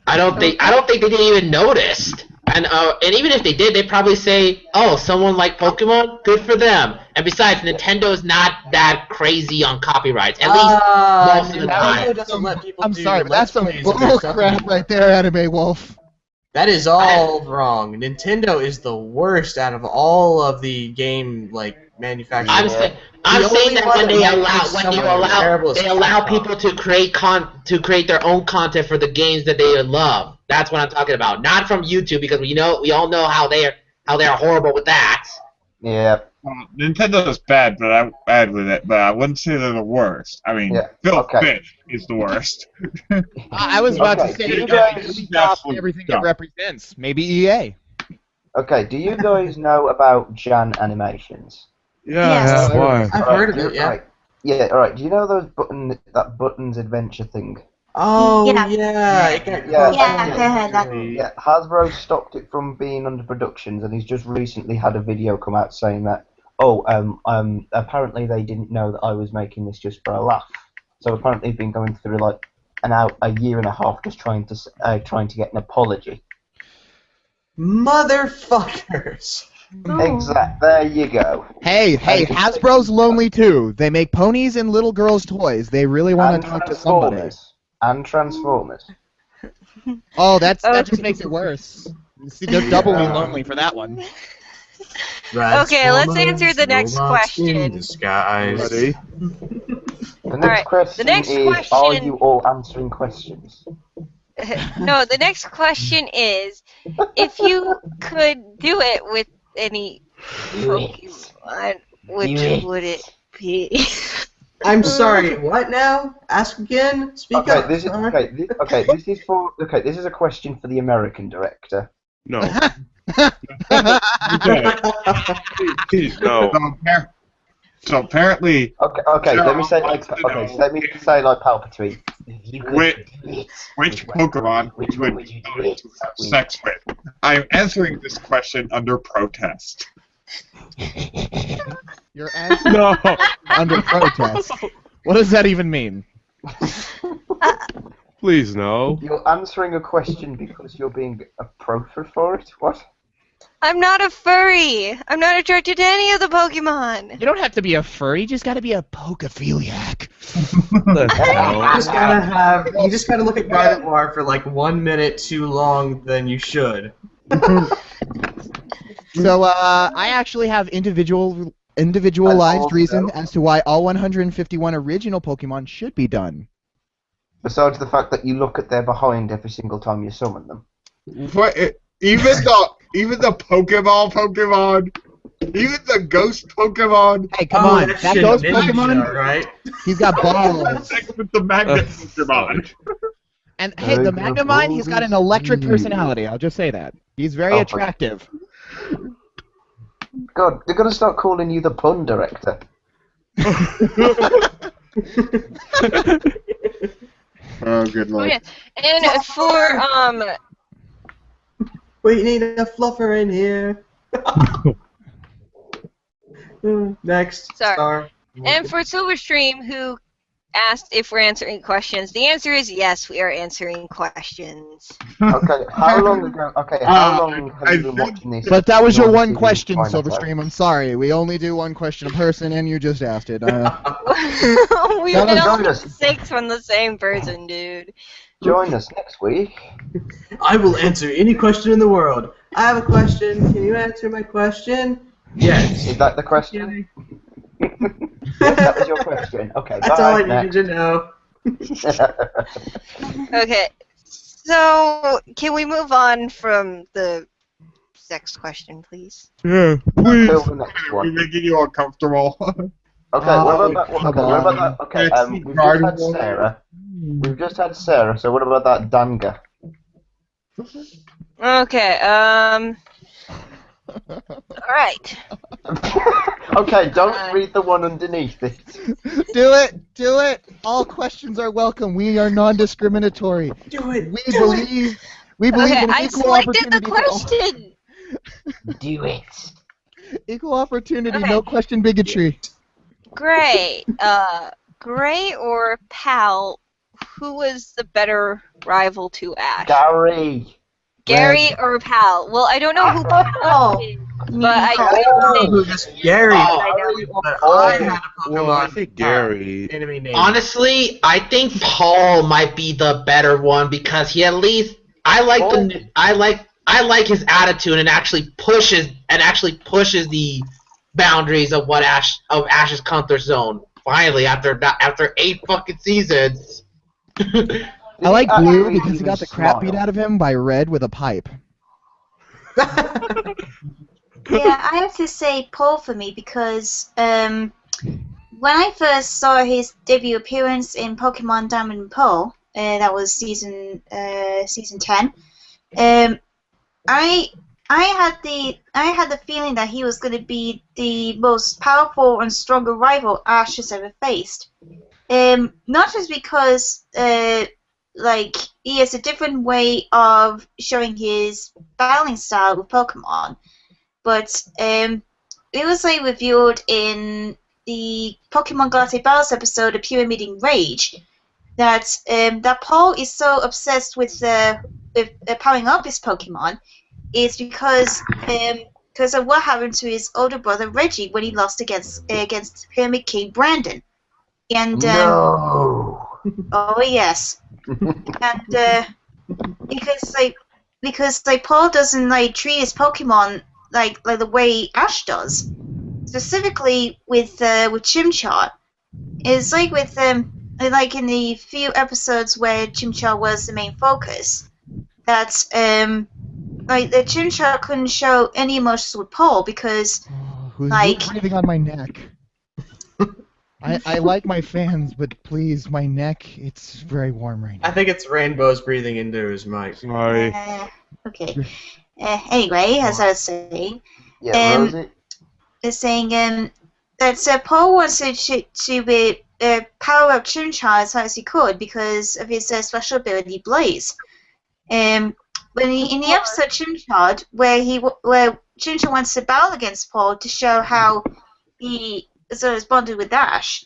I don't think they didn't even notice. And even if they did, they'd probably say, "Oh, someone like Pokemon, good for them." And besides, Nintendo's not that crazy on copyrights. At least most of the time. Nintendo doesn't let people I'm do sorry, but Let's that's some Plays of their bull stuff crap anymore. right there, Anime Wolf. That is all wrong. Nintendo is the worst out of all of the game manufacturers. I'm The saying only that one when that they might be allow somewhat comparable is they allow Capcom. people to create their own content for the games that they love. That's what I'm talking about. Not from YouTube, because we all know how they are horrible with that. Yeah. Nintendo's bad, bad with it, but I wouldn't say they're the worst. I mean, Yeah, Phil okay. Fish is the worst. I was about Okay, to say you that guys- Ubisoft and Absolutely everything dumb. it represents. Maybe EA. Okay, do you guys know about Jan Animations? Yeah, Yes. I have one. I've heard of it, yeah. Right. Yeah, alright. Do you know those Buttons Adventure thing? Oh, Yeah. yeah. It got Yeah. Yeah, I heard that. Yeah, Hasbro stopped it from being under productions, and he's just recently had a video come out saying that, apparently they didn't know that I was making this just for a laugh. So apparently he's been going through a year and a half just trying to get an apology. Motherfuckers. Exact. There you go. Hey, Hasbro's lonely too. They make ponies and little girls' toys. They really want And to talk to somebody. Transformers. Oh, that Okay. just makes it worse. See, they're doubly lonely for that one. Okay, let's answer the next Robots in question. disguise. Ready? The next question next is, question- are you all answering questions? No, the next question is, if you could do it with any Pokemon, which would it be? I'm sorry. What now? Ask again. Speak Okay, up. this is this is a question for the American director. No. Please, no. So apparently, Okay. Sarah Let me say wants to know like Palpatine. which Pokemon would you like to have sex with? I'm answering this question under protest. You're answering under protest. What does that even mean? Please, no. You're answering a question because you're being appropriate for it? What? I'm not a furry. I'm not attracted to any of the Pokemon. You don't have to be a furry. You just got to be a pokephiliac. You just gotta look at Gardevoir for like 1 minute too long than you should. So I actually have individualized reason as to why all 151 original Pokemon should be done. Besides the fact that you look at their behind every single time you summon them. Even the Pokemon, even the Ghost Pokemon. Hey, come on, that Ghost Pokemon, right? He's got balls. With the Magnet Pokemon. And hey, the Magnemite, he's got an electric personality. I'll just say that. He's very attractive. God, they're gonna start calling you the pun director. Oh, good lord. Yeah. And for We need a fluffer in here. Next. Sorry. Star. and for Silverstream, who asked if we're answering questions, the answer is yes, we are answering questions. Okay, how long ago? Okay, how long have you been watching this? But that was your one question, Silverstream. I'm sorry. We only do one question a person, and you just asked it. We've Join been all us. 6 from the same person, dude. Join us next week. I will answer any question in the world. I have a question. Can you answer my question? Yes. Is that the question? That was your question. Okay, That's bye. all I next. needed to know. Okay, so can we move on from the sex question, please? Yeah, Until please. the next We're one. making you uncomfortable. Okay, what about that? What about that? Okay, It's we've just had Gardevoir. Sarah. We've just had Sarah. So what about that Danga? Okay, alright. Okay, don't read the one underneath it. Do it! Do it! All questions are welcome. We are non-discriminatory. Do it. We believe Okay, in I equal selected the opportunity. For all. question! Do it. Equal opportunity, Okay. no question bigotry. Gray. Gray or Pal, who was the better rival to Ash? Gary. Gary or Pal? Well, I don't know who Pal is, but I do think Gary. I know. But I had a Pokemon. Well, I think Gary. Enemy name. Honestly, I think Paul might be the better one because he at least I like his attitude and actually pushes the boundaries of what Ash's comfort zone. Finally, after 8 fucking seasons. I like Blue because he got the crap beat out of him by Red with a pipe. Yeah, I have to say Paul for me because when I first saw his debut appearance in Pokemon Diamond and Pearl, that was season 10. I had the feeling that he was going to be the most powerful and stronger rival Ash has ever faced. Not just because he has a different way of showing his battling style with Pokemon, but it was revealed in the Pokemon Galactic Battles episode of Pure Meeting Rage that Paul is so obsessed with powering up his Pokemon is because of what happened to his older brother Reggie when he lost against Pyramid King Brandon. And No. oh yes, and because Paul doesn't treat his Pokemon like the way Ash does, specifically with Chimchar. It's like with like in the few episodes where Chimchar was the main focus, that like the Chimchar couldn't show any emotions with Paul because Who's like breathing on my neck? I like my fans, but please, my neck, it's very warm right I now. think it's Rainbow's breathing into his mic. Sorry. okay. Anyway, as I was saying, Yeah, Rosie. is saying that Paul wanted to power up Chimchar as hard as he could because of his special ability Blaze. When in the episode Chimchar, where Chimchar wants to battle against Paul to show how he sort of bonded with Ash,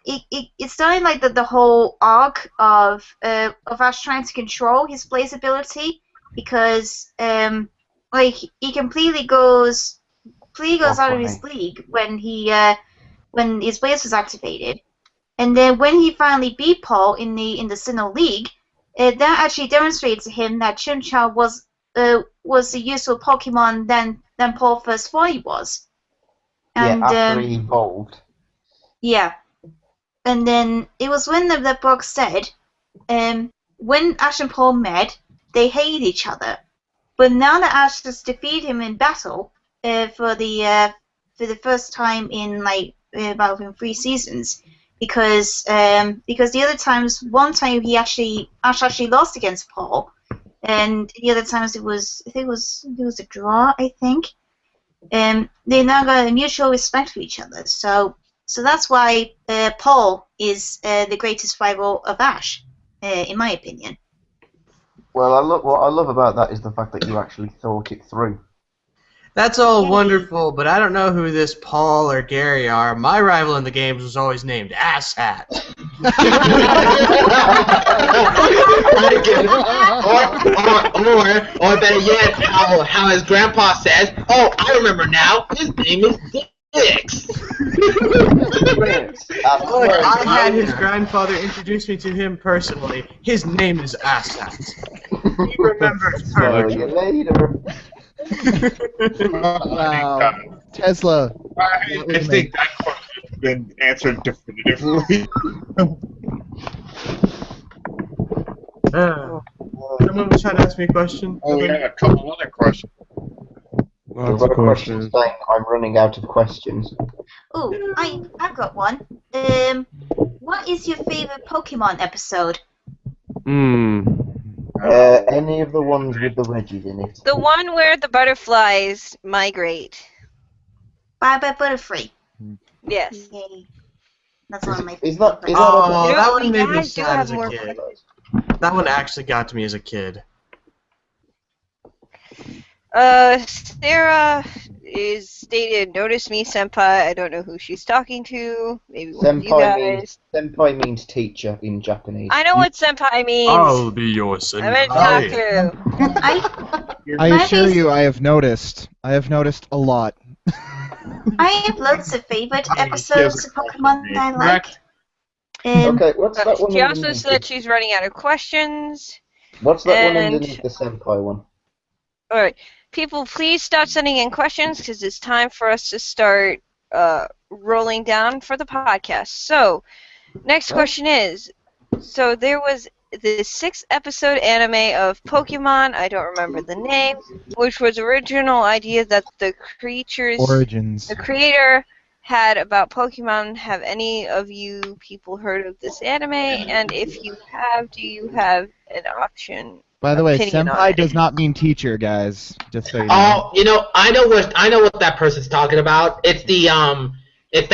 it started like the whole arc of Ash trying to control his Blaze ability because like he completely goes out of his league when his Blaze was activated, and then when he finally beat Paul in the Sinnoh League, that actually demonstrated to him that Chimchar was a useful Pokemon than Paul first thought he was. And After he evolved. yeah, and then it was when the book said, when Ash and Paul met, they hated each other, but now that Ash has defeated him in battle for the first time in about 3 seasons, because the other times, one time Ash actually lost against Paul, and the other times it was a draw, I think. They now got a mutual respect for each other. So that's why Paul is the greatest rival of Ash, in my opinion. Well, what I love about that is the fact that you actually thought it through. That's all wonderful, but I don't know who this Paul or Gary are. My rival in the games was always named Asshat. or better yet, how his grandpa says, "Oh, I remember now. His name is Dix." Look, I had his grandfather introduce me to him personally. His name is Asshat. He remembers See perfectly. you later. Wow. Tesla. I think that question has been answered definitively. Someone was trying to ask me a question. Oh, we have a couple other questions. Lots Got of a question questions. saying I'm running out of questions. Oh, I've got one. What is your favorite Pokemon episode? Any of the ones with the wedges in it. The one where the butterflies migrate. Bye Bye Butterfree. Yes. Yay. That's one of my Is that favorites. Oh, You know, that one we made me guys do sad have as a more kid. That one actually got to me as a kid. Sarah is stated, "Notice me, senpai." I don't know who she's talking to. Maybe one of you guys. Senpai means teacher in Japanese. I know what senpai means. I'll be your I meant to talk to. I assure you, I have noticed. I have noticed a lot. I have loads of favorite episodes of Pokemon that I like. Okay, what's that one She also underneath said she's running out of questions. What's that one and- underneath the senpai one? Alright, people, please stop sending in questions because it's time for us to start rolling down for the podcast. So, next question is, so there was the 6-episode anime of Pokemon, I don't remember the name, which was original idea that the Origins. the creator had about Pokemon. Have any of you people heard of this anime? And if you have, do you have an option? By the way, opinion on senpai it? does not mean teacher, guys. Just so you know. Oh, you know, I know what that person's talking about. It's the it's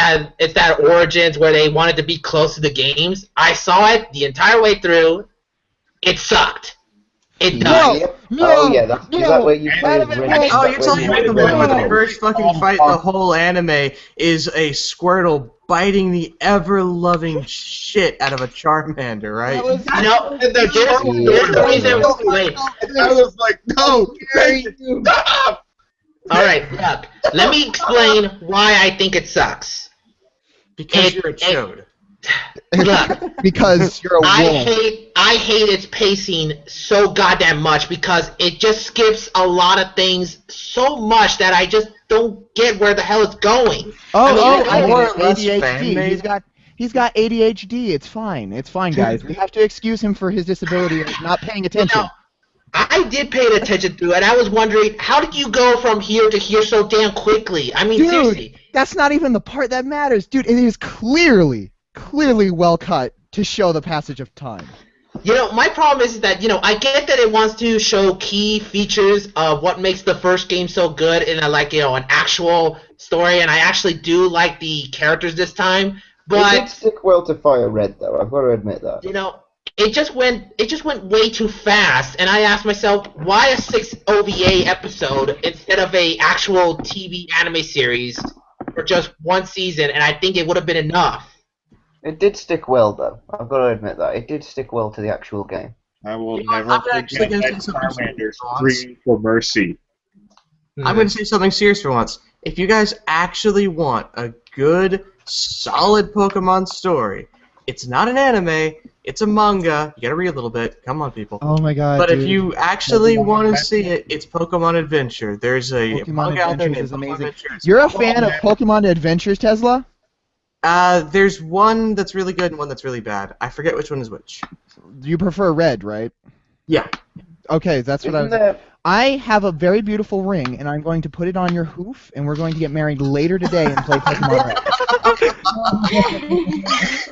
that Origins where they wanted to be close to the games. I saw it the entire way through. It sucked. It does. Oh yeah, is that where you play as Ren? Oh, you're telling me the one where the first fucking fight the whole anime is a Squirtle biting the ever-loving shit out of a Charmander, right? No, there's the reason. Wait. I was like, no, stop! All right, look. Let me explain why I think it sucks. Because you're a chode. Look, Because you're a wolf. I hate its pacing so goddamn much because it just skips a lot of things so much that I just don't get where the hell it's going. I more or think less it's ADHD. fan-made. He's got ADHD. It's fine. It's fine, guys. We have to excuse him for his disability of not paying attention. I did pay attention to it, and I was wondering, how did you go from here to here so damn quickly? I mean, Dude, seriously. that's not even the part that matters. Dude, it is clearly well cut to show the passage of time. You know, my problem is that, I get that it wants to show key features of what makes the first game so good in an actual story, and I actually do like the characters this time, but It did stick well to Fire Red, though. I've got to admit that. it just went way too fast, and I asked myself, why a 6 OVA episode instead of a actual TV anime series for just one season, and I think it would have been enough. It did stick well, though. I've got to admit that. It did stick well to the actual game. I will You know, never I'm actually forget gonna that say something Charmander's serious. screaming for mercy. I'm going to say something serious for once. If you guys actually want a good, solid Pokemon story, it's not an anime, it's a manga. You got to read a little bit. Come on, people. Oh my god, But dude. if you actually want to see it, it's Pokemon Adventure. There's a Pokemon manga out there Adventures named is Pokemon amazing. Adventures. You're a fan of Pokemon Adventures, Tesla? There's one that's really good and one that's really bad. I forget which one is which. You prefer red, right? Yeah. Okay, that's what I Isn't was... there... I have a very beautiful ring, and I'm going to put it on your hoof, and we're going to get married later today and play Pokemon Red.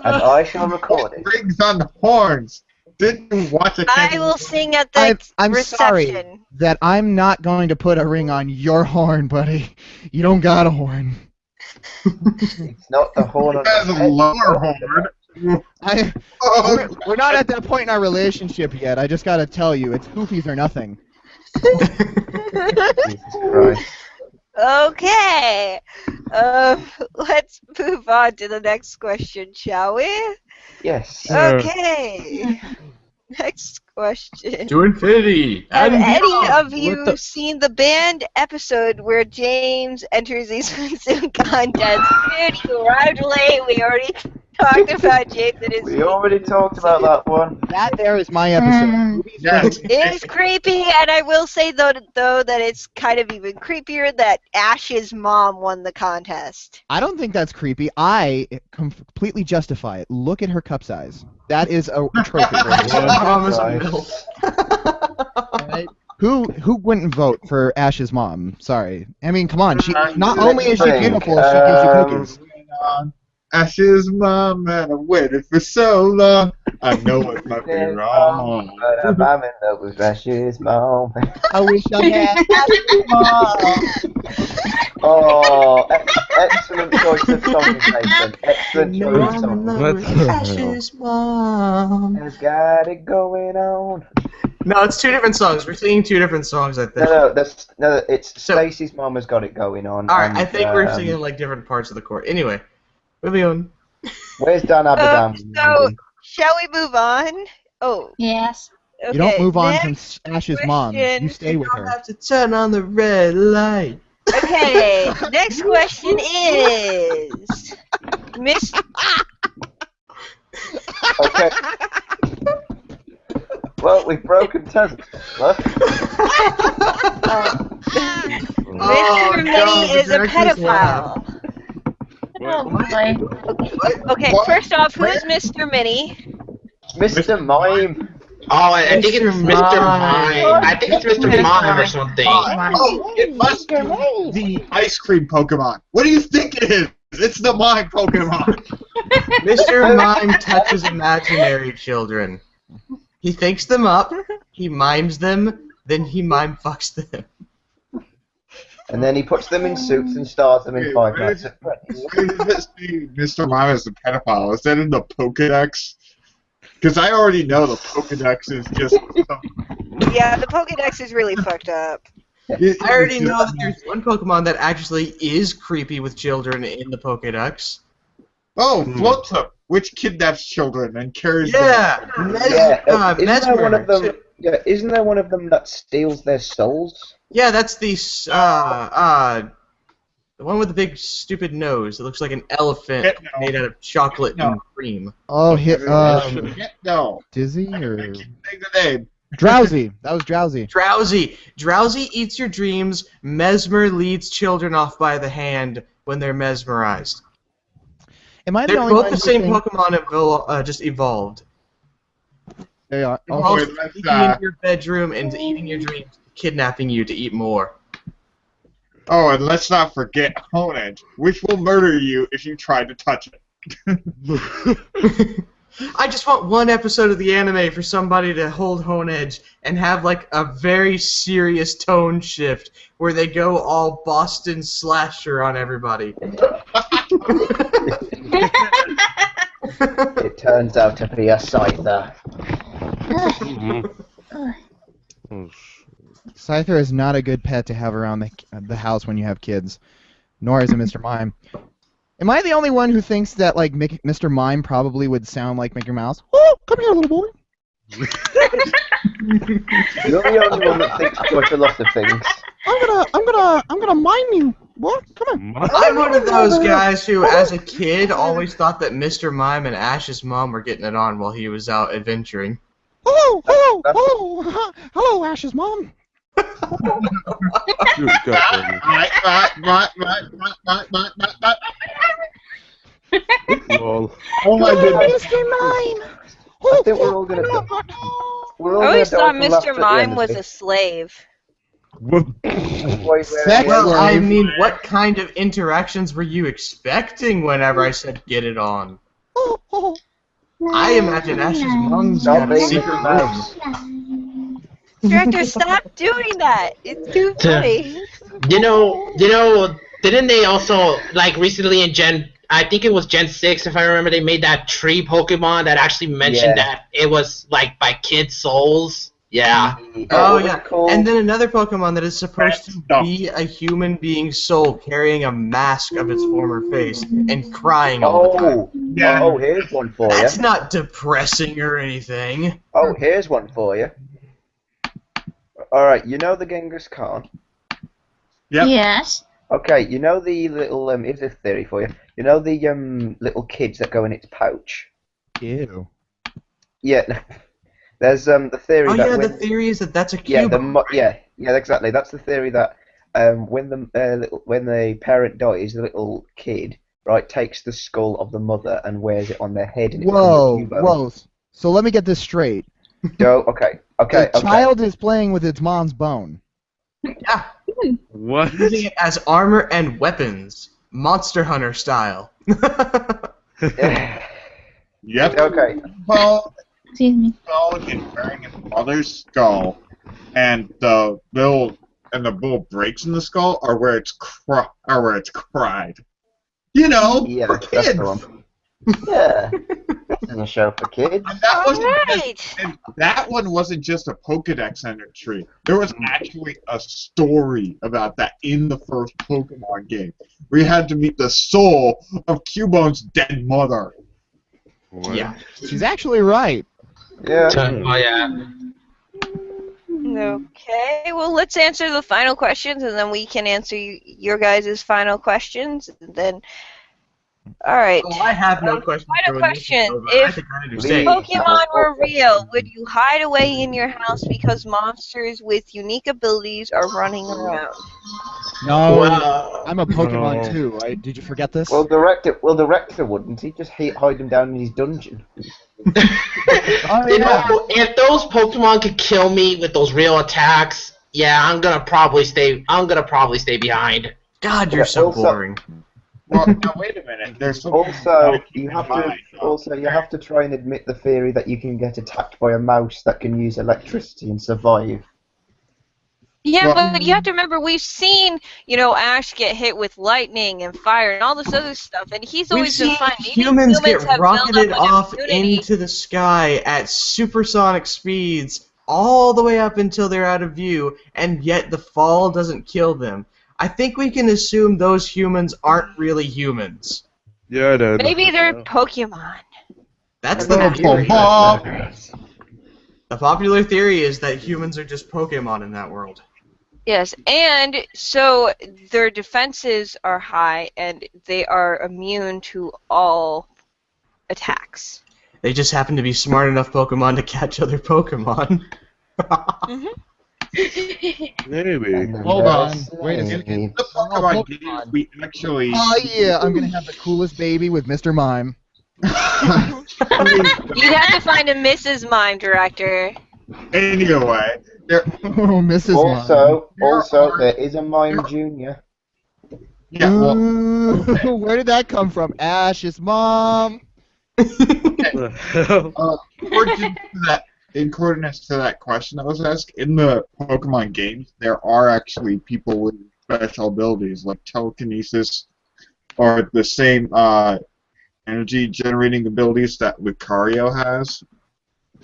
And I shall record it. Rings on the horns. Didn't you watch a I will sing at the I'm reception. sorry that I'm not going to put a ring on your horn, buddy. You don't got a horn. It's not the horn on has the a head. lower horn. We're not at that point in our relationship yet. I just gotta tell you, it's goofies or nothing. Jesus Christ. Okay. Let's move on to the next question, shall we? Yes. Okay. Next question. To infinity. Have and any beyond. of you seen the banned episode where James enters a swimsuit contest? Dude, you arrived late. We already talked about James and his We already talked about that one. That there is my episode. Yes. It is creepy, and I will say though that it's kind of even creepier that Ash's mom won the contest. I don't think that's creepy. I completely justify it. Look at her cup size. That is a trophy. Mom is a Christ. milf. Right? Who wouldn't vote for Ash's mom? Sorry. I mean, come on. She not Let's only is she think. beautiful, she gives you cookies. Ash's mom, and I waited for so long. I know it might be wrong. But I'm in love with Ash's mom. I wish I had Ash's mom. Oh, excellent choice of song, Nathan. Excellent choice of song. What the hell? Ash's mom. Has got it going on. No, it's two different songs. We're singing two different songs, I think. No, it's So- Stacey's mom has got it going on. Alright, and, I think we're singing like different parts of the chord. Anyway, moving on. Where's Dan Abadan? So, shall we move on? Oh, Yes. okay. You don't move on next from Ash's mom. question. You stay with You don't her. have to turn on the red light. Okay, next question is Miss. Okay. Well, we've broken Tesla. Oh, Mr. no, Minnie the is a director's pedophile. Oh boy. Okay, first off, who is Mr. Minnie? Mr. Mime. Oh, I think it's Mr. Mr. Mime. Mime. I think it's Mr. Mime or something. Oh, it must be the ice cream Pokemon. What do you think it is? It's the mime Pokemon. Mr. Mime touches imaginary children. He thinks them up, he mimes them, then he mime fucks them. And then he puts them in suits and stars them in Five Nights at Freddy's. Where does it say Mr. Mime is a pedophile? Is that in the Pokedex? Because I already know the Pokedex is just... Yeah, the Pokédex is really fucked up. I already know that there's one Pokemon that actually is creepy with children in the Pokedex. Oh, Floatzup, which kidnaps children and carries them. Yeah, Isn't there one of Mesmer. them? Yeah, isn't there one of them that steals their souls? Yeah, that's the one with the big stupid nose. It looks like an elephant Hypno. made out of chocolate Hypno. and cream. Oh, No. Dizzy or Take the name. Drowsy. That was Drowsy. Drowsy. Drowsy eats your dreams. Mesmer leads children off by the hand when they're mesmerized. Am I the They're only both one the who same thinks Pokemon, just evolved. they are? They're Oh, all Wait, let's, sneaking into your bedroom and eating your dreams, kidnapping you to eat more. Oh, and let's not forget Honed, which will murder you if you try to touch it. I just want one episode of the anime for somebody to hold Honedge and have like a very serious tone shift where they go all Boston slasher on everybody. It turns out to be a Scyther. Scyther is not a good pet to have around the house when you have kids, nor is it Mr. Mime. Am I the only one who thinks that like Mr. Mime probably would sound like Mickey Mouse? Oh, come here, little boy. You're the only one that thinks quite a lot of things. I'm gonna mime you. What? Come on. I'm one of those guys who, as a kid, always thought that Mr. Mime and Ash's mom were getting it on while he was out adventuring. Hello, Ash's mom. Lol. Oh my goodness. Mr. Mime. I think we're all gonna. We're all I always gonna thought die from laughter Mr. at the Mime end of was this. a slave. Wait, Sex Well, I slave. mean, what kind of interactions were you expecting whenever I said get it on? I imagine Ash's mom's Don't got a be secret Mickey room. Mouse. Director, stop doing that. It's too funny. Didn't they also, like, recently in I think it was Gen 6, if I remember, they made that tree Pokemon that actually mentioned Yeah. that it was, like, by Kid Souls? Yeah. Oh, what was yeah. it called? And then another Pokemon that is supposed to Stop. be a human being's soul carrying a mask of its former face and crying all the time. Yeah. Oh, here's one for you. That's not depressing or anything. Oh, here's one for you. Alright, you know the Genghis Khan? Yep. Yes. Okay, you know the little, here's a theory for you. You know the, little kids that go in its pouch? Ew. Yeah, there's, the theory Oh, that yeah, when... the theory is that that's a Yeah, cube. yeah, exactly. That's the theory that, when the parent dies, the little kid, right, takes the skull of the mother and wears it on their head and it becomes a Cubo. Whoa. So let me get this straight. Okay. The child is playing with its mom's bone. Yeah, What? using it as armor and weapons. Monster Hunter style. Yep. Okay. Well, Excuse me. skull is wearing his mother's skull, and the little breaks in the skull are where it's cried. You know, Yeah, for that's kids. the one. Yeah. This is a show for kids. And that wasn't Alright. just, and that one wasn't just a Pokedex entry. There was actually a story about that in the first Pokemon game. We had to meet the soul of Cubone's dead mother. What? Yeah. She's actually right. Yeah. Oh, yeah. Okay, well, let's answer the final questions, and then we can answer your guys' final questions. And then, all right. Oh, I have no questions. Final for this question. show, but If I think I Lee- understand. Pokemon were real, would you hide away in your house because monsters with unique abilities are running around? No, Well, I'm a Pokemon No. too. Did you forget this? Well, the rector wouldn't. He'd just hide him down in his dungeon. Oh, yeah. if those Pokemon could kill me with those real attacks, yeah, I'm gonna probably stay behind. God, you're Yeah, so also- boring. Well, now wait a minute. There's something Also, to keep you in have mind. to try and admit the theory that you can get attacked by a mouse that can use electricity and survive. Yeah, Well- but you have to remember, we've seen, Ash get hit with lightning and fire and all this other stuff, and he's We've always been seen fine. Maybe humans get have built rocketed up an off immunity. into the sky at supersonic speeds all the way up until they're out of view, and yet the fall doesn't kill them. I think we can assume those humans aren't really humans. Yeah, Dad. Maybe they're Pokemon. That's the theory. The popular theory is that humans are just Pokemon in that world. Yes, and so their defenses are high, and they are immune to all attacks. They just happen to be smart enough Pokemon to catch other Pokemon. Mhm. Maybe. And then Hold they're on. Wait a saying- second. The Pokemon games we actually. Oh yeah, I'm gonna have the coolest baby with Mr. Mime. You'd have to find a Mrs. Mime director. Anyway, there. Oh, Mrs. Mime. Also, there is a Mime Junior. Yeah. Well, Ooh, where did that come from? Ash's mom. The hell? In coordinates to that question that was asked, in the Pokemon games, there are actually people with special abilities like telekinesis or the same energy generating abilities that Lucario has.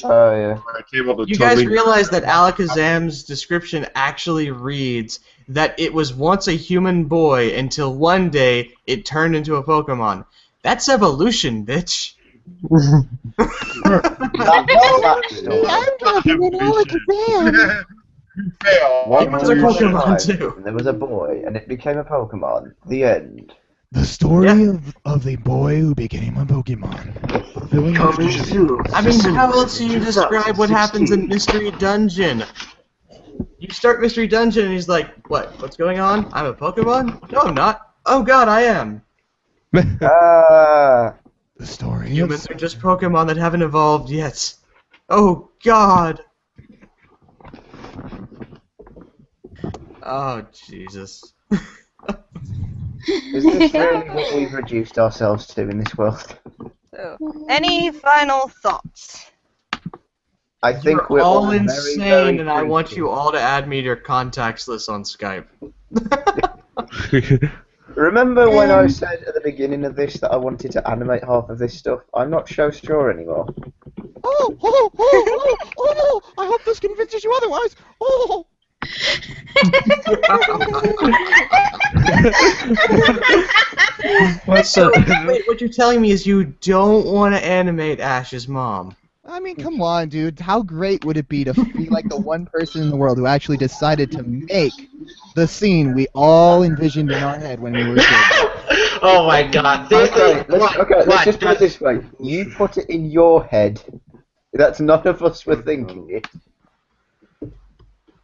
Oh, yeah. Where it's able to You totally- guys realize that Alakazam's description actually reads that it was once a human boy until one day it turned into a Pokemon. That's evolution, bitch. That's backstory. I'm talking about Alakazam. Fail. It was a Pokemon, too. There was a boy, and it became a Pokemon. The end. The story Yeah. of the boy who became a Pokemon. Coming soon. I mean, how else do you describe what happens in Mystery Dungeon? You start Mystery Dungeon and he's like, what? What's going on? I'm a Pokemon? No, I'm not. Oh god, I am. Ah. The story Humans are just Pokemon that haven't evolved yet. Oh god. Oh, Jesus. Is this really what we've reduced ourselves to in this world? So, any final thoughts? I think You're we're all very, insane, very and I want creepy. you all to add me to your contacts list on Skype. Remember when I said at the beginning of this that I wanted to animate half of this stuff? I'm not so sure anymore. Oh! I hope this convinces you otherwise. Oh! So, wait, what you're telling me is you don't want to animate Ash's mom. I mean, come on, dude. How great would it be to feel like the one person in the world who actually decided to make the scene we all envisioned in our head when we were kids? Oh my god. Okay, let's What? just put it this way. You put it in your head. That's none of us were thinking it.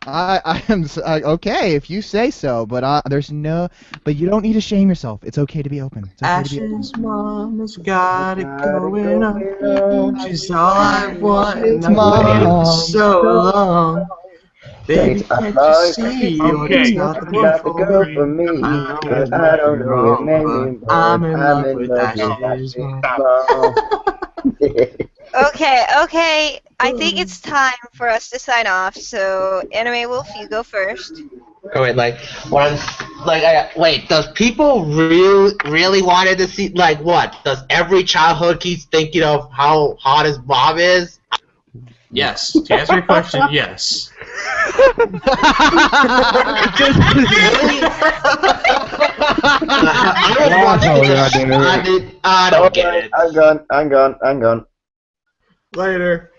I am okay if you say so, but there's no. But you don't need to shame yourself. It's okay to be open. It's okay to be open. Ash's mom has got it going on. She's all I want, and I've Mom. waited so long. Baby, can't you see you're just not the Got to one go for for me? me. I know But it's I don't nothing know it made me wrong, but I'm in love with Ash's Ash's mom. mom. Okay. I think it's time for us to sign off. So, Anime Wolf, you go first. Oh, wait, wait, does people really wanted to see, like, what? Does every childhood keep thinking of how hot his mom is? Yes. To answer your question, yes. I don't get it. I'm gone. Later.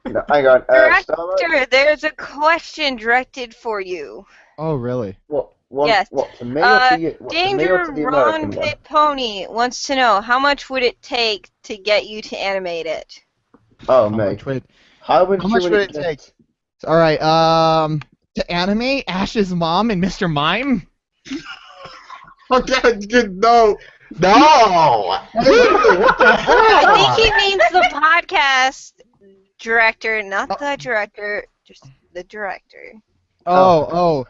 No, hang on. Director, there's a question directed for you. Oh, really? What, Yes. What, to me or to you? What, to me Danger or to the Ron American one? Pit Pony wants to know how much would it take to get you to animate it? Oh, How mate. much would How much would it take? All right. To animate Ash's mom and Mr. Mime. Okay, good. No. No! I think he means the podcast director, not the director, just the director. Oh.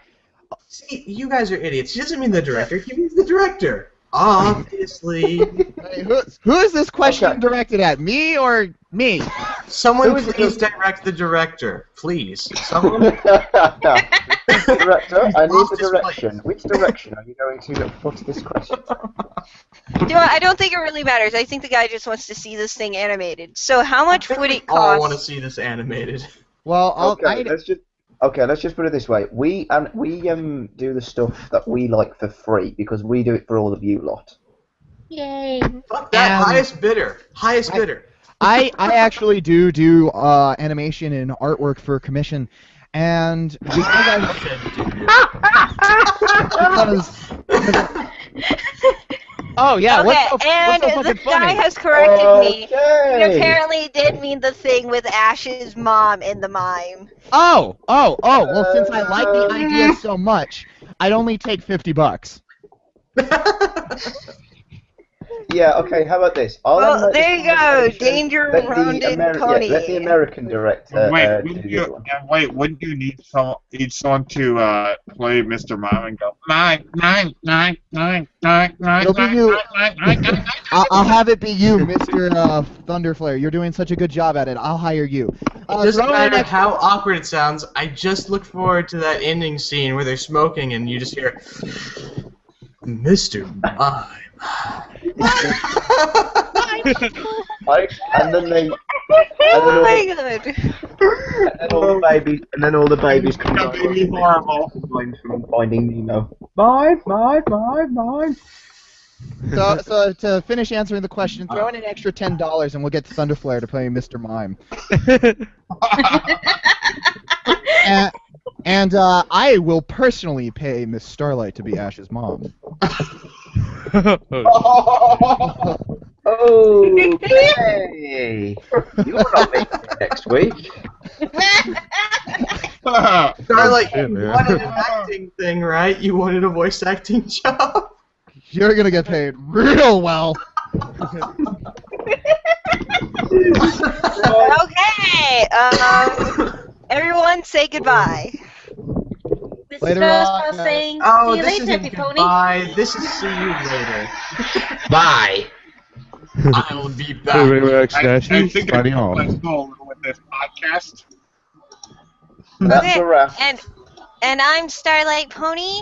See, you guys are idiots. He doesn't mean the director. He means the director. Obviously. Hey, who is this question directed at? Me or me? Someone Who is it please who- direct the director. Please. Someone. Director, I need Lost the his direction. Which direction are you going to put this question? I don't think it really matters. I think the guy just wants to see this thing animated. So how much would it all want to cost? see this animated. Well, Let's just put it this way. We do the stuff that we like for free because we do it for all of you lot. Yay. Fuck that. Highest bidder. Highest bidder. I actually do animation and artwork for commission, and Oh yeah. Okay, What's and so this fucking guy funny? has corrected me. He Okay. apparently did mean the thing with Ash's mom in the mime. Oh. Well, since I like the idea so much, I'd only take $50. Yeah, okay, how about this? I'll Well, end there you go, conversation. danger rounded pony. Let the American director Wait, do the other one. wouldn't you need someone to play Mr. Mime and go mine. It'll be you. I'll have it be you, Mr. Thunderflare. You're doing such a good job at it. I'll hire you. It doesn't throw in matter an how awkward it sounds. I just look forward to that ending scene where they're smoking and you just hear, Mr. Mime. And then they. Oh my god. And then all the babies come That would be horrible. from Finding Nemo. Mine. So to finish answering the question, throw in an extra $10 and we'll get Thunderflare to play Mr. Mime. and I will personally pay Miss Starlight to be Ash's mom. Okay. You're not making it next week. Starlight, you wanted an acting thing, right? You wanted a voice acting job? You're gonna get paid real well. Okay, everyone say goodbye. This Later is on, us saying Oh, see you this later, isn't Happy Pony. goodbye. This is see you later. Bye. I'll be back. I think it's let's go a little with this podcast. That's Okay, a wrap. and I'm Starlight Pony,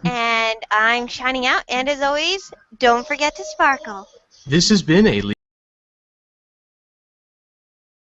and I'm shining out. And as always, don't forget to sparkle. This has been a